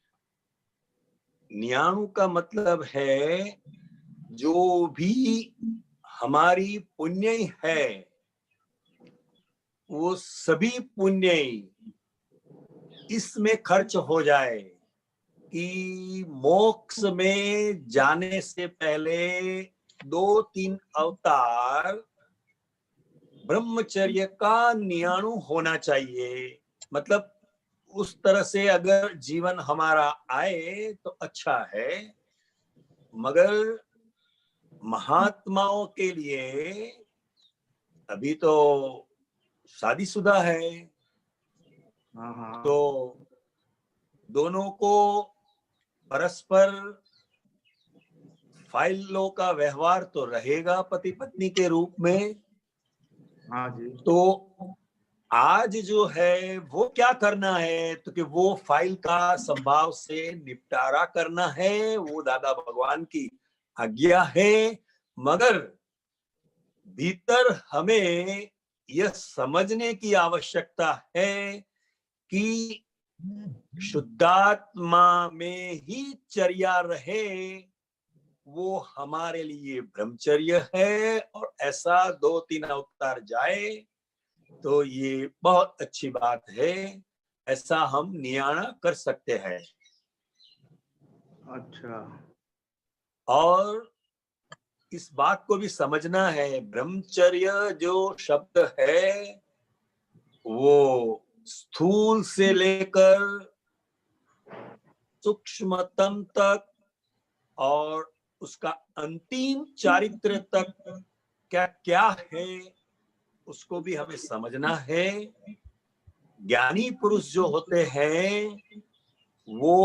[SPEAKER 2] नियाणु का मतलब है जो भी हमारी पुण्य है वो सभी पुण्य इसमें खर्च हो जाए कि मोक्ष में जाने से पहले 2-3 अवतार ब्रह्मचर्य का नियाणु होना चाहिए। मतलब उस तरह से अगर जीवन हमारा आए तो अच्छा है, मगर महात्माओं के लिए अभी तो शादीशुदा है, तो दोनों को परस्पर फाइलों का व्यवहार तो रहेगा पति पत्नी के रूप में।
[SPEAKER 6] हाँ जी।
[SPEAKER 2] तो आज जो है वो क्या करना है, तो कि वो फाइल का संभाव से निपटारा करना है, वो दादा भगवान की आज्ञा है। मगर भीतर हमें यह समझने की आवश्यकता है कि शुद्धात्मा में ही चर्या रहे, वो हमारे लिए ब्रह्मचर्य है। और ऐसा 2-3 अवतार जाए तो ये बहुत अच्छी बात है, ऐसा हम नियाणा कर सकते हैं।
[SPEAKER 6] अच्छा।
[SPEAKER 2] और इस बात को भी समझना है, ब्रह्मचर्य जो शब्द है वो स्थूल से लेकर सूक्ष्मतम तक और उसका अंतिम चारित्र तक क्या क्या है उसको भी हमें समझना है। ज्ञानी पुरुष जो होते हैं वो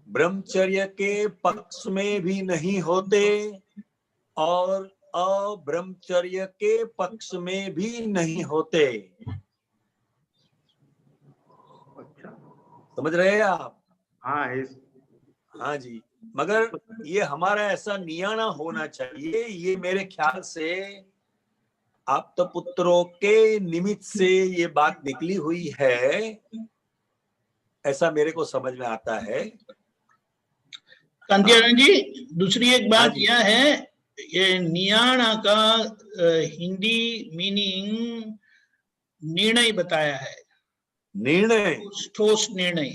[SPEAKER 2] ब्रह्मचर्य के पक्ष में भी नहीं होते और अब्रह्मचर्य के पक्ष में भी नहीं होते।
[SPEAKER 6] अच्छा,
[SPEAKER 2] समझ रहे हैं आप?
[SPEAKER 6] हाँ
[SPEAKER 2] जी। मगर ये हमारा ऐसा नियाणा होना चाहिए। ये मेरे ख्याल से आप तो पुत्रों के निमित्त से ये बात निकली हुई है, ऐसा मेरे को समझ में आता है।
[SPEAKER 1] कांति आनंद जी, दूसरी एक बात यह है, ये नियाणा का हिंदी मीनिंग निर्णय बताया है।
[SPEAKER 2] निर्णय,
[SPEAKER 1] ठोस निर्णय,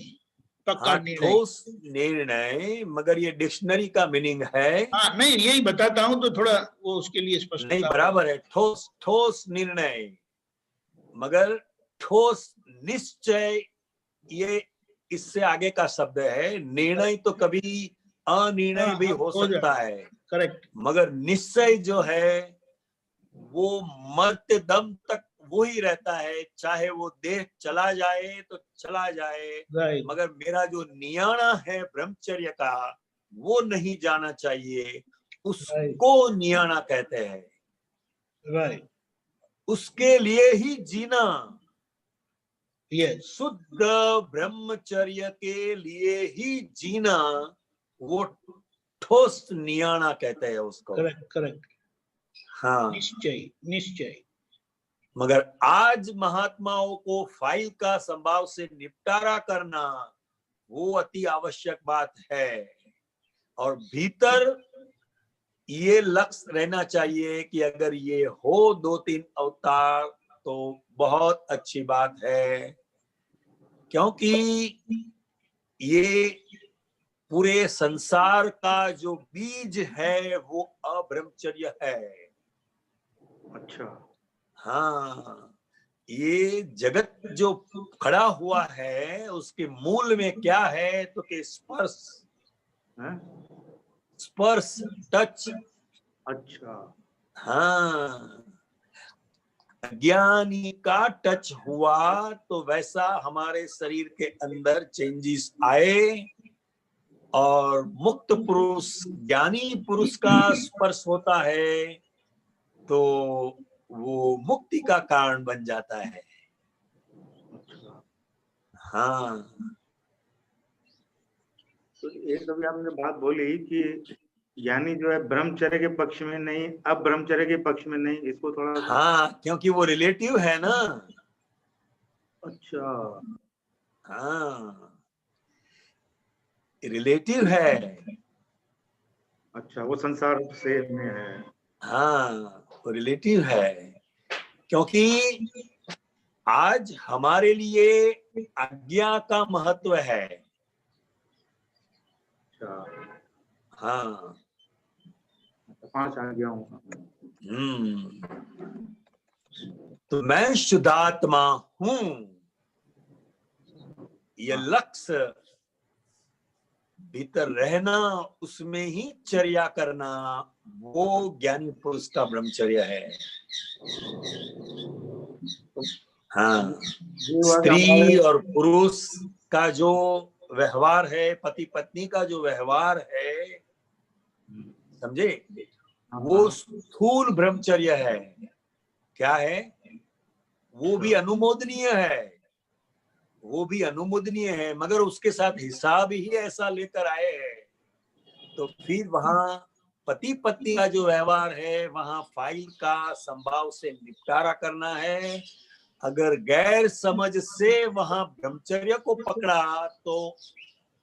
[SPEAKER 1] पक्का निर्णय।
[SPEAKER 2] ठोस निर्णय, मगर ये डिक्शनरी का मीनिंग है।
[SPEAKER 1] हाँ, नहीं, यही बताता हूँ तो थोड़ा वो उसके लिए स्पष्ट
[SPEAKER 2] नहीं, बराबर है। ठोस ठोस निर्णय, मगर ठोस निश्चय ये इससे आगे का शब्द है। निर्णय तो कभी अनिर्णय भी हो सकता है,
[SPEAKER 1] करेक्ट,
[SPEAKER 2] मगर निश्चय जो है वो मरते दम तक वो ही रहता है, चाहे वो देह चला जाए तो चला जाए,
[SPEAKER 1] राइट,
[SPEAKER 2] मगर मेरा जो नियाणा है ब्रह्मचर्य का वो नहीं जाना चाहिए, उसको नियाणा कहते हैं।
[SPEAKER 1] राइट,
[SPEAKER 2] उसके लिए ही जीना,
[SPEAKER 1] यस,
[SPEAKER 2] शुद्ध ब्रह्मचर्य के लिए ही जीना, वो ठोस नियाणा कहते हैं उसको।
[SPEAKER 1] करेक्ट, करेक्ट,
[SPEAKER 2] हाँ,
[SPEAKER 1] निश्चय, निश्चय,
[SPEAKER 2] मगर आज महात्माओं को फाइल का संभाव से निपटारा करना वो अति आवश्यक बात है, और भीतर ये लक्ष्य रहना चाहिए कि अगर ये हो 2-3 अवतार तो बहुत अच्छी बात है, क्योंकि ये पूरे संसार का जो बीज है वो अब्रह्मचर्य है।
[SPEAKER 6] अच्छा,
[SPEAKER 2] हाँ, ये जगत जो खड़ा हुआ है उसके मूल में क्या है तो कि स्पर्श, स्पर्श, टच।
[SPEAKER 6] अच्छा,
[SPEAKER 2] हाँ, ज्ञानी का टच हुआ तो वैसा हमारे शरीर के अंदर चेंजेस आए, और मुक्त पुरुष, ज्ञानी पुरुष का स्पर्श होता है तो वो मुक्ति का कारण बन जाता है। हाँ,
[SPEAKER 6] तो एक अभी आपने बात बोली कि ज्ञानी जो है ब्रह्मचर्य के पक्ष में नहीं, अब ब्रह्मचर्य के पक्ष में नहीं, इसको थोड़ा।
[SPEAKER 2] हाँ, क्योंकि वो रिलेटिव है ना।
[SPEAKER 6] अच्छा,
[SPEAKER 2] हाँ, रिलेटिव है।
[SPEAKER 6] अच्छा, वो संसार से में है।
[SPEAKER 2] हाँ, वो रिलेटिव है, क्योंकि आज हमारे लिए आज्ञा का महत्व है।
[SPEAKER 6] अच्छा,
[SPEAKER 2] हाँ,
[SPEAKER 6] 5 आज्ञाओं।
[SPEAKER 2] तो मैं शुद्धात्मा हूं, ये लक्ष्य भीतर रहना, उसमें ही चर्या करना, वो ज्ञानी पुरुष का ब्रह्मचर्य है। हाँ, स्त्री और पुरुष का जो व्यवहार है, पति पत्नी का जो व्यवहार है, समझे, वो स्थूल ब्रह्मचर्य है। क्या है? वो भी अनुमोदनीय है, वो भी अनुमोदनीय है, मगर उसके साथ हिसाब ही ऐसा लेकर आए हैं, तो फिर वहां पति पत्नी का जो व्यवहार है वहां फाइल का संभाव से निपटारा करना है। अगर गैर समझ से वहां ब्रह्मचर्य को पकड़ा तो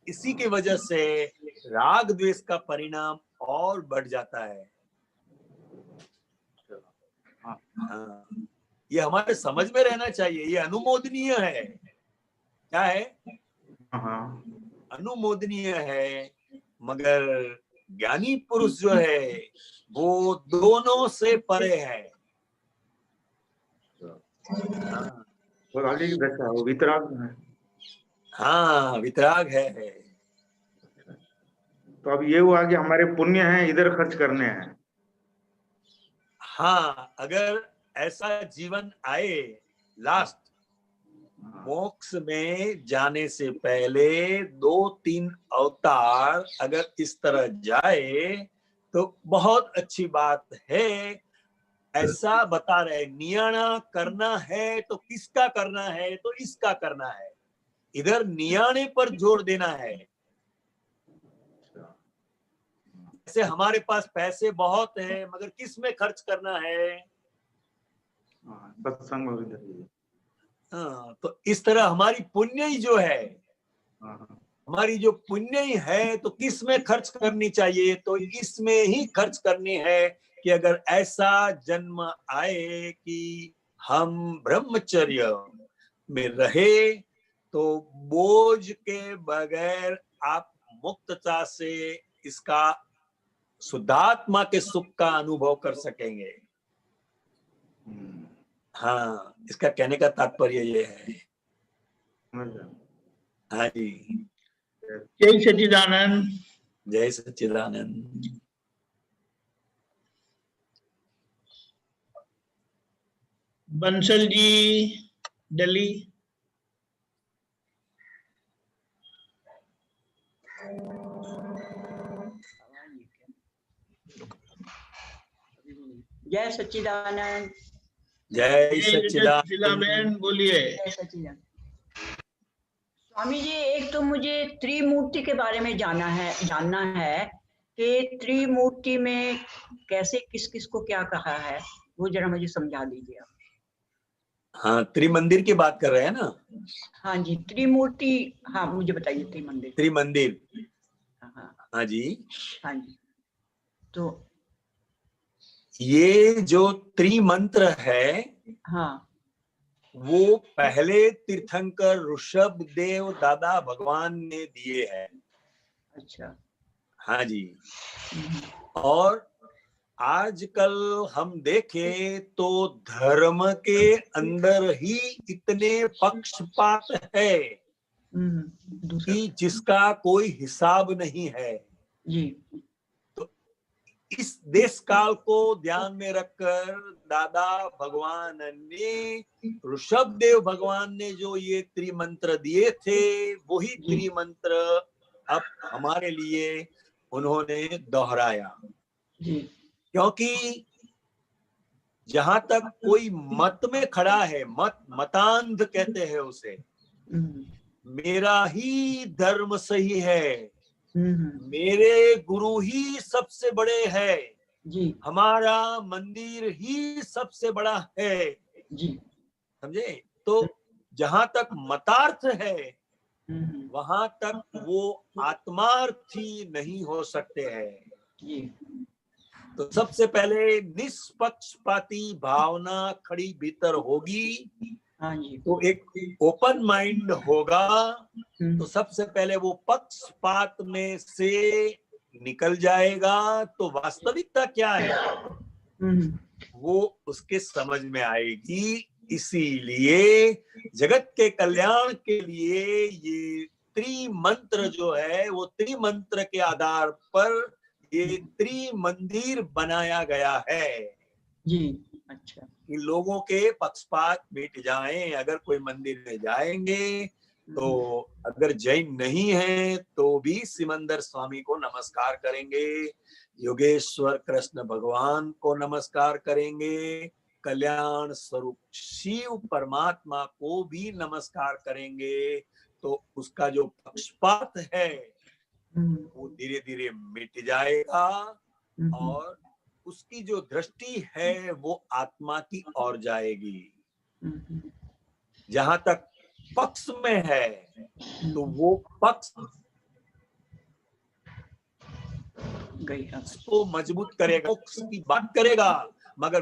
[SPEAKER 2] इसी की वजह से राग द्वेष का परिणाम और बढ़ जाता है। हाँ, ये हमारे समझ में रहना चाहिए, ये अनुमोदनीय है। क्या है? अनुमोदनीय है, मगर ज्ञानी पुरुष जो है वो दोनों से परे है।
[SPEAKER 6] और आगे की दशा वो वितराग है।
[SPEAKER 2] हाँ, वितराग है।
[SPEAKER 6] तो अब ये हुआ कि हमारे पुण्य हैं इधर खर्च करने हैं।
[SPEAKER 2] हाँ, अगर ऐसा जीवन आए, लास्ट मोक्ष में जाने से पहले 2-3 अवतार अगर इस तरह जाए तो बहुत अच्छी बात है। ऐसा बता रहे, नियाणा करना है तो किसका करना है? तो इसका करना है। इधर नियाणे पर जोर देना है। जैसे हमारे पास पैसे बहुत हैं, मगर किस में खर्च करना है?
[SPEAKER 6] सत्संग और इधर।
[SPEAKER 2] हाँ, तो इस तरह हमारी पुण्य ही जो है, हमारी जो पुण्य ही है, तो किस में खर्च करनी चाहिए? तो इसमें ही खर्च करनी है कि अगर ऐसा जन्म आए कि हम ब्रह्मचर्य में रहे तो बोझ के बगैर आप मुक्तता से इसका शुद्धात्मा के सुख का अनुभव कर सकेंगे। हाँ, इसका कहने का तात्पर्य ये है। हाँ जी,
[SPEAKER 1] जय सच्चिदानंद।
[SPEAKER 2] जय सच्चिदानंद।
[SPEAKER 1] बंसल जी, दिल्ली।
[SPEAKER 8] जय सच्चिदानंद।
[SPEAKER 2] जय सच्चिदानंद।
[SPEAKER 1] बोलिए।
[SPEAKER 8] जय सच्चिदानंद। स्वामी जी, एक तो मुझे त्रिमूर्ति के बारे में जानना है कि त्रिमूर्ति में कैसे किस किस को क्या कहा है, वो जरा मुझे समझा दीजिए आप।
[SPEAKER 2] हाँ, त्रिमंदिर की बात कर रहे हैं ना?
[SPEAKER 8] हाँ जी, त्रिमूर्ति। हाँ, मुझे बताइए त्रिमंदिर।
[SPEAKER 2] त्रिमंदिर, हाँ जी।
[SPEAKER 8] हाँ जी, तो
[SPEAKER 2] ये जो त्रिमंत्र है,
[SPEAKER 8] हाँ,
[SPEAKER 2] वो पहले तीर्थंकर ऋषभ देव दादा भगवान ने दिए हैं।
[SPEAKER 8] अच्छा।
[SPEAKER 2] हाँ जी। और आजकल हम देखें तो धर्म के अंदर ही इतने पक्षपात है कि जिसका कोई हिसाब नहीं है
[SPEAKER 8] जी।
[SPEAKER 2] तो इस देश काल को ध्यान में रखकर दादा भगवान ने, ऋषभ देव भगवान ने जो ये त्रिमंत्र दिए थे, वही त्रिमंत्र अब हमारे लिए उन्होंने दोहराया।
[SPEAKER 8] जी।
[SPEAKER 2] क्योंकि जहां तक कोई मत में खड़ा है, मतांध कहते हैं उसे, मेरा ही धर्म सही है, मेरे गुरु ही सबसे बड़े हैं
[SPEAKER 8] जी,
[SPEAKER 2] हमारा मंदिर ही सबसे बड़ा है
[SPEAKER 8] जी,
[SPEAKER 2] समझे। तो जहां तक मतार्थ है वहां तक वो आत्मार्थी नहीं हो सकते हैं।
[SPEAKER 8] जी।
[SPEAKER 2] तो सबसे पहले निष्पक्षपाती भावना खड़ी भीतर होगी,
[SPEAKER 8] हाँ जी।
[SPEAKER 2] तो एक ओपन माइंड होगा, तो सबसे पहले वो पक्षपात में से निकल जाएगा। तो वास्तविकता क्या है वो उसके समझ में आएगी। इसीलिए जगत के कल्याण के लिए ये त्रिमंत्र जो है, वो त्रिमंत्र के आधार पर ये त्रिमंदिर बनाया गया है
[SPEAKER 8] जी। अच्छा।
[SPEAKER 2] कि लोगों के पक्षपात मिट जाएं। अगर कोई मंदिर में जाएंगे तो अगर जैन नहीं है तो भी सिमंदर स्वामी को नमस्कार करेंगे, योगेश्वर कृष्ण भगवान को नमस्कार करेंगे, कल्याण स्वरूप शिव परमात्मा को भी नमस्कार करेंगे। तो उसका जो पक्षपात है वो धीरे धीरे मिट जाएगा और उसकी जो दृष्टि है वो आत्मा की ओर जाएगी। जहां तक पक्ष में है तो वो पक्ष को मजबूत करेगा, उसकी बात करेगा, मगर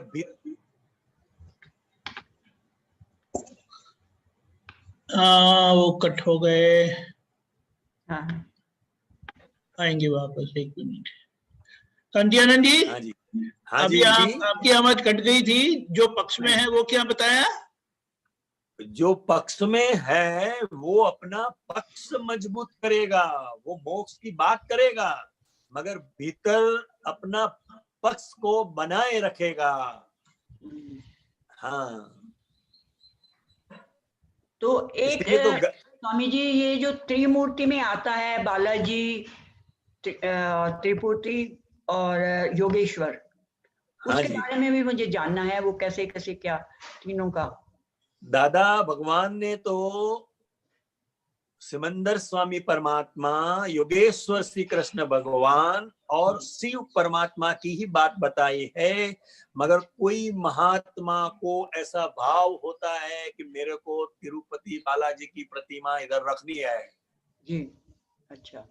[SPEAKER 1] वो कट हो गए।
[SPEAKER 8] हाँ,
[SPEAKER 1] आएंगे वापस, एक मिनट। कांतियानंद जी,
[SPEAKER 2] हाँ जी, हाँ
[SPEAKER 1] अभी
[SPEAKER 2] जी,
[SPEAKER 1] आपकी आवाज कट गई थी। जो पक्ष में है वो क्या बताया?
[SPEAKER 2] जो पक्ष में है वो अपना पक्ष मजबूत करेगा, वो मोक्ष की बात करेगा, मगर भीतर अपना पक्ष को बनाए रखेगा। हाँ,
[SPEAKER 8] तो एक स्वामी जी, ये जो त्रिमूर्ति में आता है बालाजी, त्रिपुटी और योगेश्वर, उसके बारे में भी मुझे जानना है, वो कैसे कैसे क्या तीनों का।
[SPEAKER 2] दादा भगवान ने तो सिमंदर स्वामी परमात्मा, योगेश्वर श्री कृष्ण भगवान और शिव परमात्मा की ही बात बताई है, मगर कोई महात्मा को ऐसा भाव होता है कि मेरे को तिरुपति बालाजी की प्रतिमा इधर रखनी है
[SPEAKER 8] जी। अच्छा।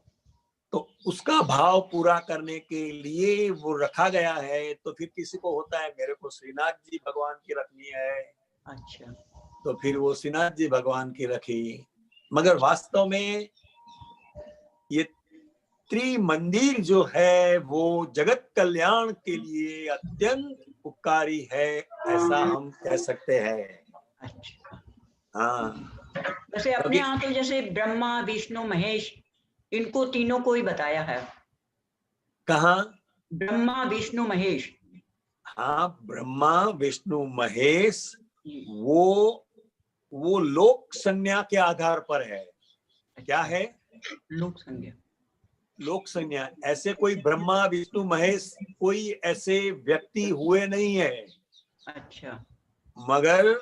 [SPEAKER 2] तो उसका भाव पूरा करने के लिए वो रखा गया है। तो फिर किसी को होता है मेरे को श्रीनाथ जी भगवान की रखनी है,
[SPEAKER 8] अच्छा,
[SPEAKER 2] तो फिर वो श्रीनाथ जी भगवान की रखी। मगर वास्तव में ये त्रिमंदिर जो है वो जगत कल्याण के लिए अत्यंत उपकारी है, ऐसा हम कह सकते हैं।
[SPEAKER 8] अच्छा।
[SPEAKER 2] हाँ,
[SPEAKER 8] जैसे अपने यहाँ तो जैसे ब्रह्मा विष्णु महेश, इनको तीनों को ही बताया है।
[SPEAKER 2] कहाँ?
[SPEAKER 8] ब्रह्मा विष्णु महेश।
[SPEAKER 2] हाँ, ब्रह्मा विष्णु महेश वो लोक संज्ञा के आधार पर है। क्या है?
[SPEAKER 8] लोक संज्ञा।
[SPEAKER 2] लोक संज्ञा। ऐसे कोई ब्रह्मा विष्णु महेश कोई ऐसे व्यक्ति हुए नहीं है।
[SPEAKER 8] अच्छा।
[SPEAKER 2] मगर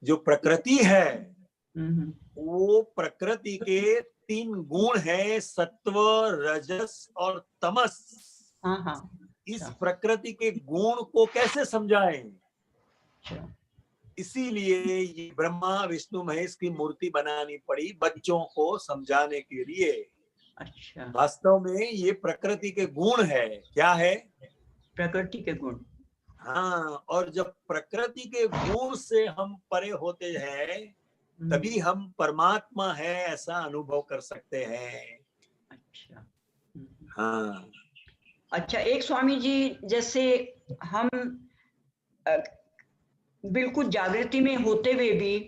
[SPEAKER 2] जो प्रकृति है वो प्रकृति के 3 गुण है, सत्व, रजस और तमस।
[SPEAKER 8] हाँ हाँ।
[SPEAKER 2] इस प्रकृति के गुण को कैसे समझाएं? इसीलिए ये ब्रह्मा विष्णु महेश की मूर्ति बनानी पड़ी बच्चों को समझाने के लिए।
[SPEAKER 8] अच्छा।
[SPEAKER 2] वास्तव में ये प्रकृति के गुण है। क्या है?
[SPEAKER 8] प्रकृति के गुण।
[SPEAKER 2] हाँ, और जब प्रकृति के गुण से हम परे होते हैं तभी हम परमात्मा है ऐसा अनुभव कर सकते हैं।
[SPEAKER 8] अच्छा।
[SPEAKER 2] हाँ।
[SPEAKER 8] अच्छा, एक स्वामी जी, जैसे हम बिल्कुल जागृति में होते हुए भी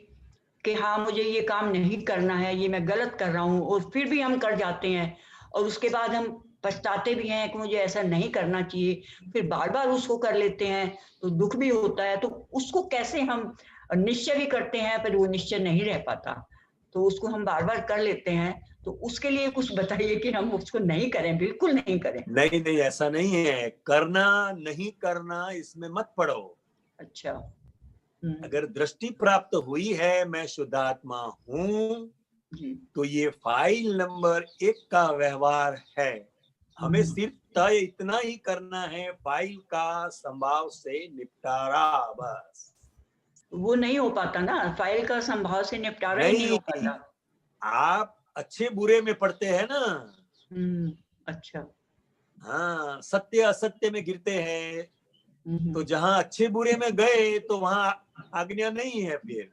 [SPEAKER 8] कि हाँ मुझे ये काम नहीं करना है, ये मैं गलत कर रहा हूँ, और फिर भी हम कर जाते हैं और उसके बाद हम पछताते भी हैं कि मुझे ऐसा नहीं करना चाहिए, फिर बार बार उसको कर लेते हैं तो दुख भी होता है। तो उसको कैसे हम निश्चय भी करते हैं पर वो निश्चय नहीं रह पाता, तो उसको हम बार बार कर लेते हैं, तो उसके लिए कुछ बताइए कि हम उसको नहीं करें, बिल्कुल नहीं करें।
[SPEAKER 2] नहीं नहीं, ऐसा नहीं है। करना नहीं करना इसमें मत पड़ो।
[SPEAKER 8] अच्छा।
[SPEAKER 2] अगर दृष्टि प्राप्त हुई है मैं शुद्धात्मा हूँ तो ये फाइल नंबर 1 का व्यवहार है। हमें सिर्फ तय इतना ही करना है, फाइल का संभाव से निपटारा, बस।
[SPEAKER 8] वो नहीं हो पाता ना, फाइल का संभाव से निपटारा ही नहीं हो पाता।
[SPEAKER 2] आप अच्छे बुरे में पढ़ते हैं ना।
[SPEAKER 8] अच्छा।
[SPEAKER 2] हाँ, सत्य असत्य में गिरते हैं, तो जहाँ अच्छे बुरे में गए तो वहाँ आज्ञा नहीं है फिर।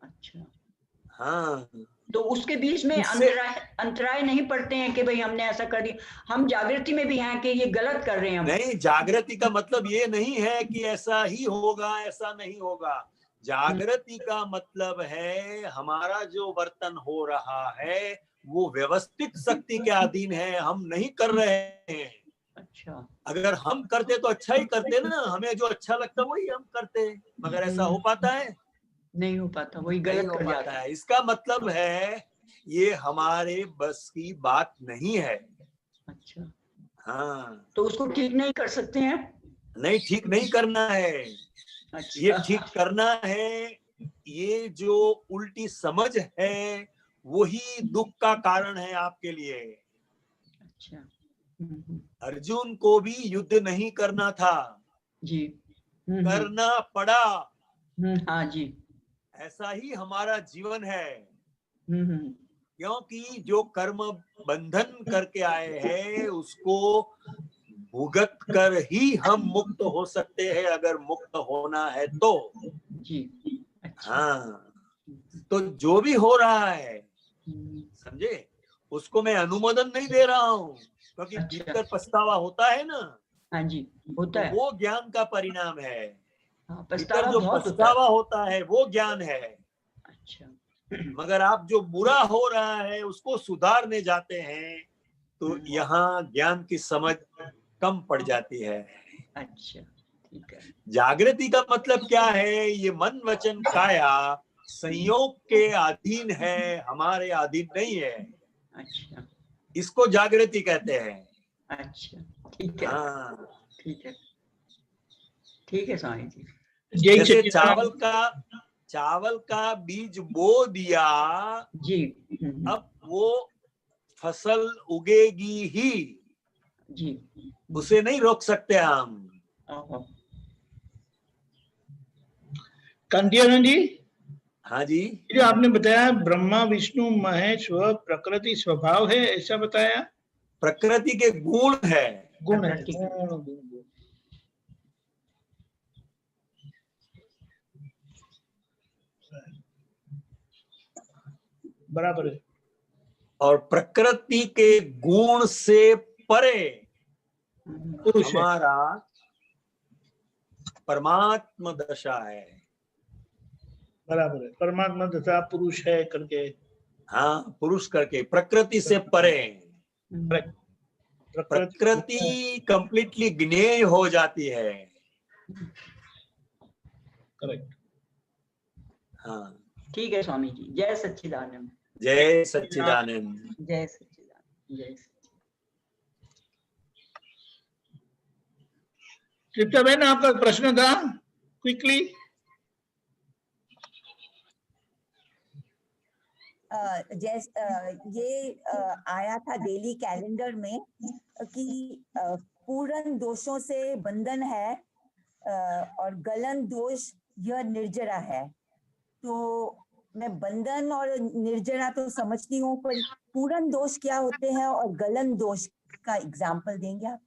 [SPEAKER 8] अच्छा।
[SPEAKER 2] हाँ,
[SPEAKER 8] तो उसके बीच में अंतराय नहीं पड़ते हैं कि भाई हमने ऐसा कर दिया, हम जागृति में भी हैं कि ये गलत कर रहे हैं हम।
[SPEAKER 2] नहीं, जागृति का मतलब ये नहीं है कि ऐसा ही होगा, ऐसा नहीं होगा। जागृति का मतलब है हमारा जो वर्तन हो रहा है वो व्यवस्थित शक्ति के अधीन है, हम नहीं कर रहे हैं।
[SPEAKER 8] अच्छा।
[SPEAKER 2] अगर हम करते तो अच्छा ही करते ना, हमें जो अच्छा लगता वही हम करते, मगर ऐसा हो पाता है?
[SPEAKER 8] नहीं हो पाता, वही गलत कर जाता
[SPEAKER 2] है। इसका मतलब है ये हमारे बस की बात नहीं है।
[SPEAKER 8] अच्छा।
[SPEAKER 2] हाँ,
[SPEAKER 8] तो उसको ठीक नहीं कर सकते हैं?
[SPEAKER 2] नहीं, ठीक नहीं करना है।
[SPEAKER 8] अच्छा।
[SPEAKER 2] ये ठीक करना है। ये जो उल्टी समझ है वही दुख का कारण है आपके लिए।
[SPEAKER 8] अच्छा।
[SPEAKER 2] अर्जुन को भी युद्ध नहीं करना था
[SPEAKER 8] जी।
[SPEAKER 2] करना पड़ा।
[SPEAKER 8] हाँ जी।
[SPEAKER 2] ऐसा ही हमारा जीवन है, क्योंकि जो कर्म बंधन करके आए हैं उसको भुगत कर ही हम मुक्त हो सकते हैं, अगर मुक्त होना है तो।
[SPEAKER 8] जी। अच्छा।
[SPEAKER 2] हाँ, तो जो भी हो रहा है समझे, उसको मैं अनुमोदन नहीं दे रहा हूँ, क्योंकि भीतर पछतावा होता है ना।
[SPEAKER 8] हाँ जी, होता है।
[SPEAKER 2] वो ज्ञान का परिणाम है।
[SPEAKER 8] पछतावा
[SPEAKER 2] जो पछतावा होता है वो ज्ञान है।
[SPEAKER 8] अच्छा।
[SPEAKER 2] मगर आप जो बुरा हो रहा है उसको सुधारने जाते हैं तो यहाँ ज्ञान की समझ कम पड़ जाती है।
[SPEAKER 8] अच्छा, ठीक है।
[SPEAKER 2] जागृति का मतलब क्या है? ये मन वचन काया संयोग के अधीन है, हमारे अधीन नहीं है।
[SPEAKER 8] अच्छा,
[SPEAKER 2] इसको जागृति कहते हैं।
[SPEAKER 8] अच्छा, ठीक है।
[SPEAKER 2] हाँ,
[SPEAKER 8] ठीक है, ठीक है स्वामी जी।
[SPEAKER 2] जैसे चावल का बीज बो दिया
[SPEAKER 8] जी,
[SPEAKER 2] अब वो फसल उगेगी ही
[SPEAKER 8] जी,
[SPEAKER 2] उसे नहीं रोक सकते हम।
[SPEAKER 1] कांतियानंद जी।
[SPEAKER 2] हाँ जी,
[SPEAKER 1] जो आपने बताया ब्रह्मा विष्णु महेश वह प्रकृति स्वभाव है, ऐसा बताया?
[SPEAKER 2] प्रकृति के गुण है।
[SPEAKER 1] गुण है। बराबर है।
[SPEAKER 2] और प्रकृति के गुण से परे हमारा परमात्मा दशा है।
[SPEAKER 1] बराबर है, परमात्मा तथा पुरुष है करके।
[SPEAKER 2] हाँ, पुरुष करके, प्रकृति से परे। प्रकृति कंप्लीटली ज्ञेय हो जाती है।
[SPEAKER 1] करेक्ट।
[SPEAKER 2] हाँ,
[SPEAKER 8] ठीक है स्वामी जी। जय सच्चिदानंद।
[SPEAKER 2] जय सच्चिदानंद।
[SPEAKER 8] जय सच्चिदानंद। जय सच्चिदानंद।
[SPEAKER 1] तृप्ता बहन, आपका प्रश्न था, क्विकली।
[SPEAKER 9] ये आया था डेली कैलेंडर में कि पूर्ण दोषों से बंधन है और गलन दोष यह निर्जरा है। तो मैं बंधन और निर्जरा तो समझती हूँ, पर पूर्ण दोष क्या होते हैं और गलन दोष का एग्जाम्पल देंगे आप?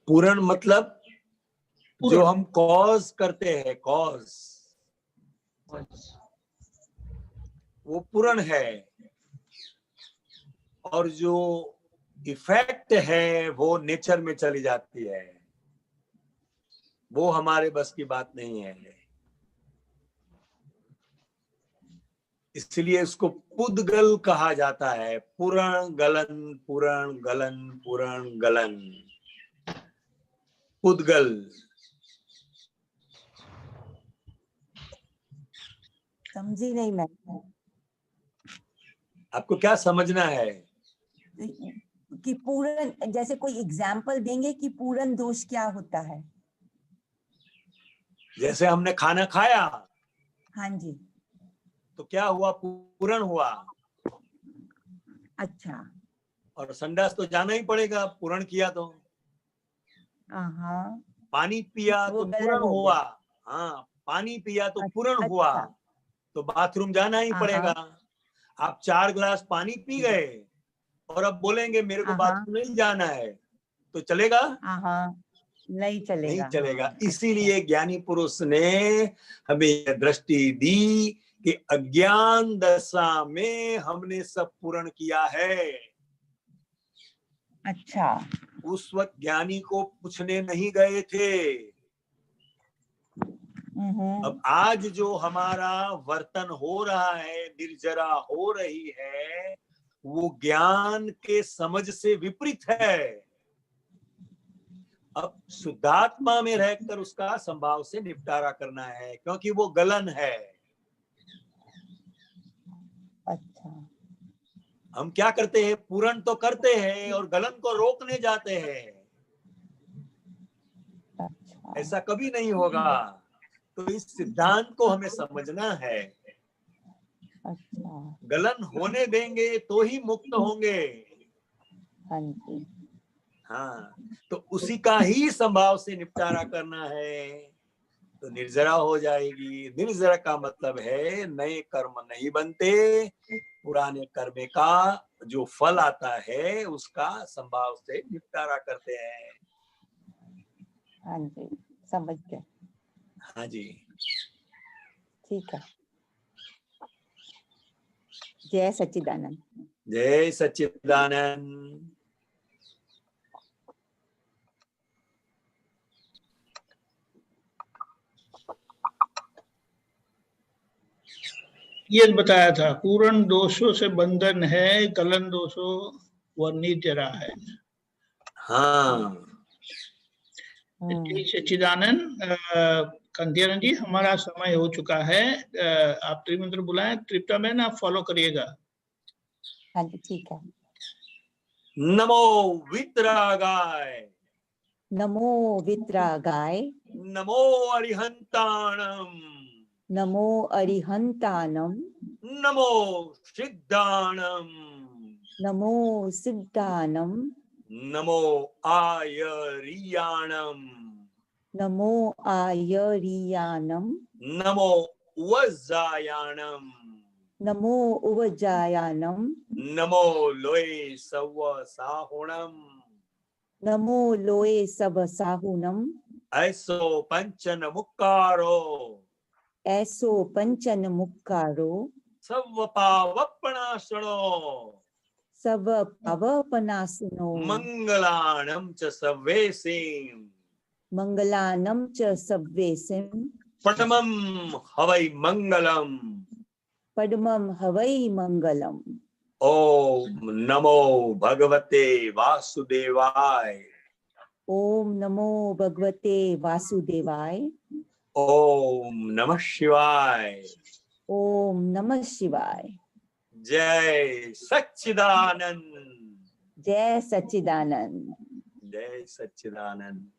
[SPEAKER 2] पूर्ण मतलब जो हम कॉज करते हैं, कॉज, वो पूर्ण है, और जो इफेक्ट है वो नेचर में चली जाती है, वो हमारे बस की बात नहीं है। इसलिए इसको पुद्गल कहा जाता है। पूर्ण गलन, पूर्ण गलन, पूर्ण गलन, पुद्गल।
[SPEAKER 9] समझी नहीं मैं।
[SPEAKER 2] आपको क्या समझना है?
[SPEAKER 9] कि पूर्ण, जैसे कोई एग्जाम्पल देंगे कि पूर्ण दोष क्या होता है?
[SPEAKER 2] जैसे हमने खाना खाया,
[SPEAKER 9] हाँ जी,
[SPEAKER 2] तो क्या हुआ? पूर्ण हुआ।
[SPEAKER 9] अच्छा।
[SPEAKER 2] और संडास तो जाना ही पड़ेगा, पूर्ण किया तो।
[SPEAKER 9] हाँ।
[SPEAKER 2] पानी पिया तो पूर्ण हुआ। हाँ, पानी पिया तो पूर्ण हुआ, तो बाथरूम जाना ही पड़ेगा। आप 4 गिलास पानी पी गए और अब बोलेंगे मेरे को बाथरूम नहीं जाना है, तो चलेगा?
[SPEAKER 9] नहीं चलेगा।
[SPEAKER 2] नहीं चलेगा। इसीलिए ज्ञानी पुरुष ने हमें यह दृष्टि दी कि अज्ञान दशा में हमने सब पूर्ण किया है।
[SPEAKER 9] अच्छा।
[SPEAKER 2] उस वक्त ज्ञानी को पूछने नहीं गए थे। अब आज जो हमारा वर्तन हो रहा है, निर्जरा हो रही है, वो ज्ञान के समझ से विपरीत है। अब शुद्धात्मा में रहकर उसका संभाव से निपटारा करना है, क्योंकि वो गलन है।
[SPEAKER 9] अच्छा।
[SPEAKER 2] हम क्या करते हैं? पूर्ण तो करते हैं और गलन को रोकने जाते हैं।
[SPEAKER 9] अच्छा।
[SPEAKER 2] ऐसा कभी नहीं होगा। तो इस सिद्धांत को हमें समझना है।
[SPEAKER 9] अच्छा।
[SPEAKER 2] गलन होने देंगे तो ही मुक्त होंगे।
[SPEAKER 9] हाँ जी।
[SPEAKER 2] हाँ, तो उसी का ही संभाव से निपटारा करना है, तो निर्जरा हो जाएगी। निर्जरा का मतलब है नए कर्म नहीं बनते, पुराने कर्म का जो फल आता है उसका संभाव से निपटारा करते हैं।
[SPEAKER 9] हाँ जी, समझ गए।
[SPEAKER 2] हाँ जी,
[SPEAKER 9] ठीक है। जय सच्चिदानंद।
[SPEAKER 2] जय सच्चिदानंद।
[SPEAKER 1] ये बताया था, पूर्ण दोषों से बंधन है, गलन दोषों व निर्जरा है।
[SPEAKER 2] हाँ,
[SPEAKER 1] सच्चिदानंद। कंदियानंद जी, हमारा समय हो चुका है। आप त्रिमंत्र बुलाएं। तृप्ता बहन, आप फॉलो करिएगा।
[SPEAKER 9] हाँ जी, ठीक है।
[SPEAKER 2] नमो वितरागाय।
[SPEAKER 9] नमो वितरागाय।
[SPEAKER 2] नमो अरिहंताणम।
[SPEAKER 9] नमो अरिहंतानम।
[SPEAKER 2] नमो सिद्धाणम।
[SPEAKER 9] नमो सिद्धानम।
[SPEAKER 2] नमो आयरियाणम।
[SPEAKER 9] नमो आयरियाणम।
[SPEAKER 2] नमो उवजायाणम।
[SPEAKER 9] नमो उवजायाणम।
[SPEAKER 2] नमो लोये सव साहुणम।
[SPEAKER 9] नमो लोये सब साहुनम।
[SPEAKER 2] ऐसो पंचन मुक्कारो।
[SPEAKER 9] ऐसो पंचन मुक्कारो।
[SPEAKER 2] सव पावपणासनो।
[SPEAKER 9] सब पावपनासनो।
[SPEAKER 2] मंगलाणम च सव्वेसिम।
[SPEAKER 9] मंगलानम च सव्वेसिम।
[SPEAKER 2] परमं हवै मंगलम।
[SPEAKER 9] पद्मम हवै मंगलम।
[SPEAKER 2] ओम नमो भगवते वासुदेवाय।
[SPEAKER 9] ओम नमो भगवते वासुदेवाय।
[SPEAKER 2] ओम नमः शिवाय।
[SPEAKER 9] ओम नमः शिवाय।
[SPEAKER 2] जय सच्चिदानंद।
[SPEAKER 9] जय सच्चिदानंद।
[SPEAKER 2] जय सच्चिदानंद।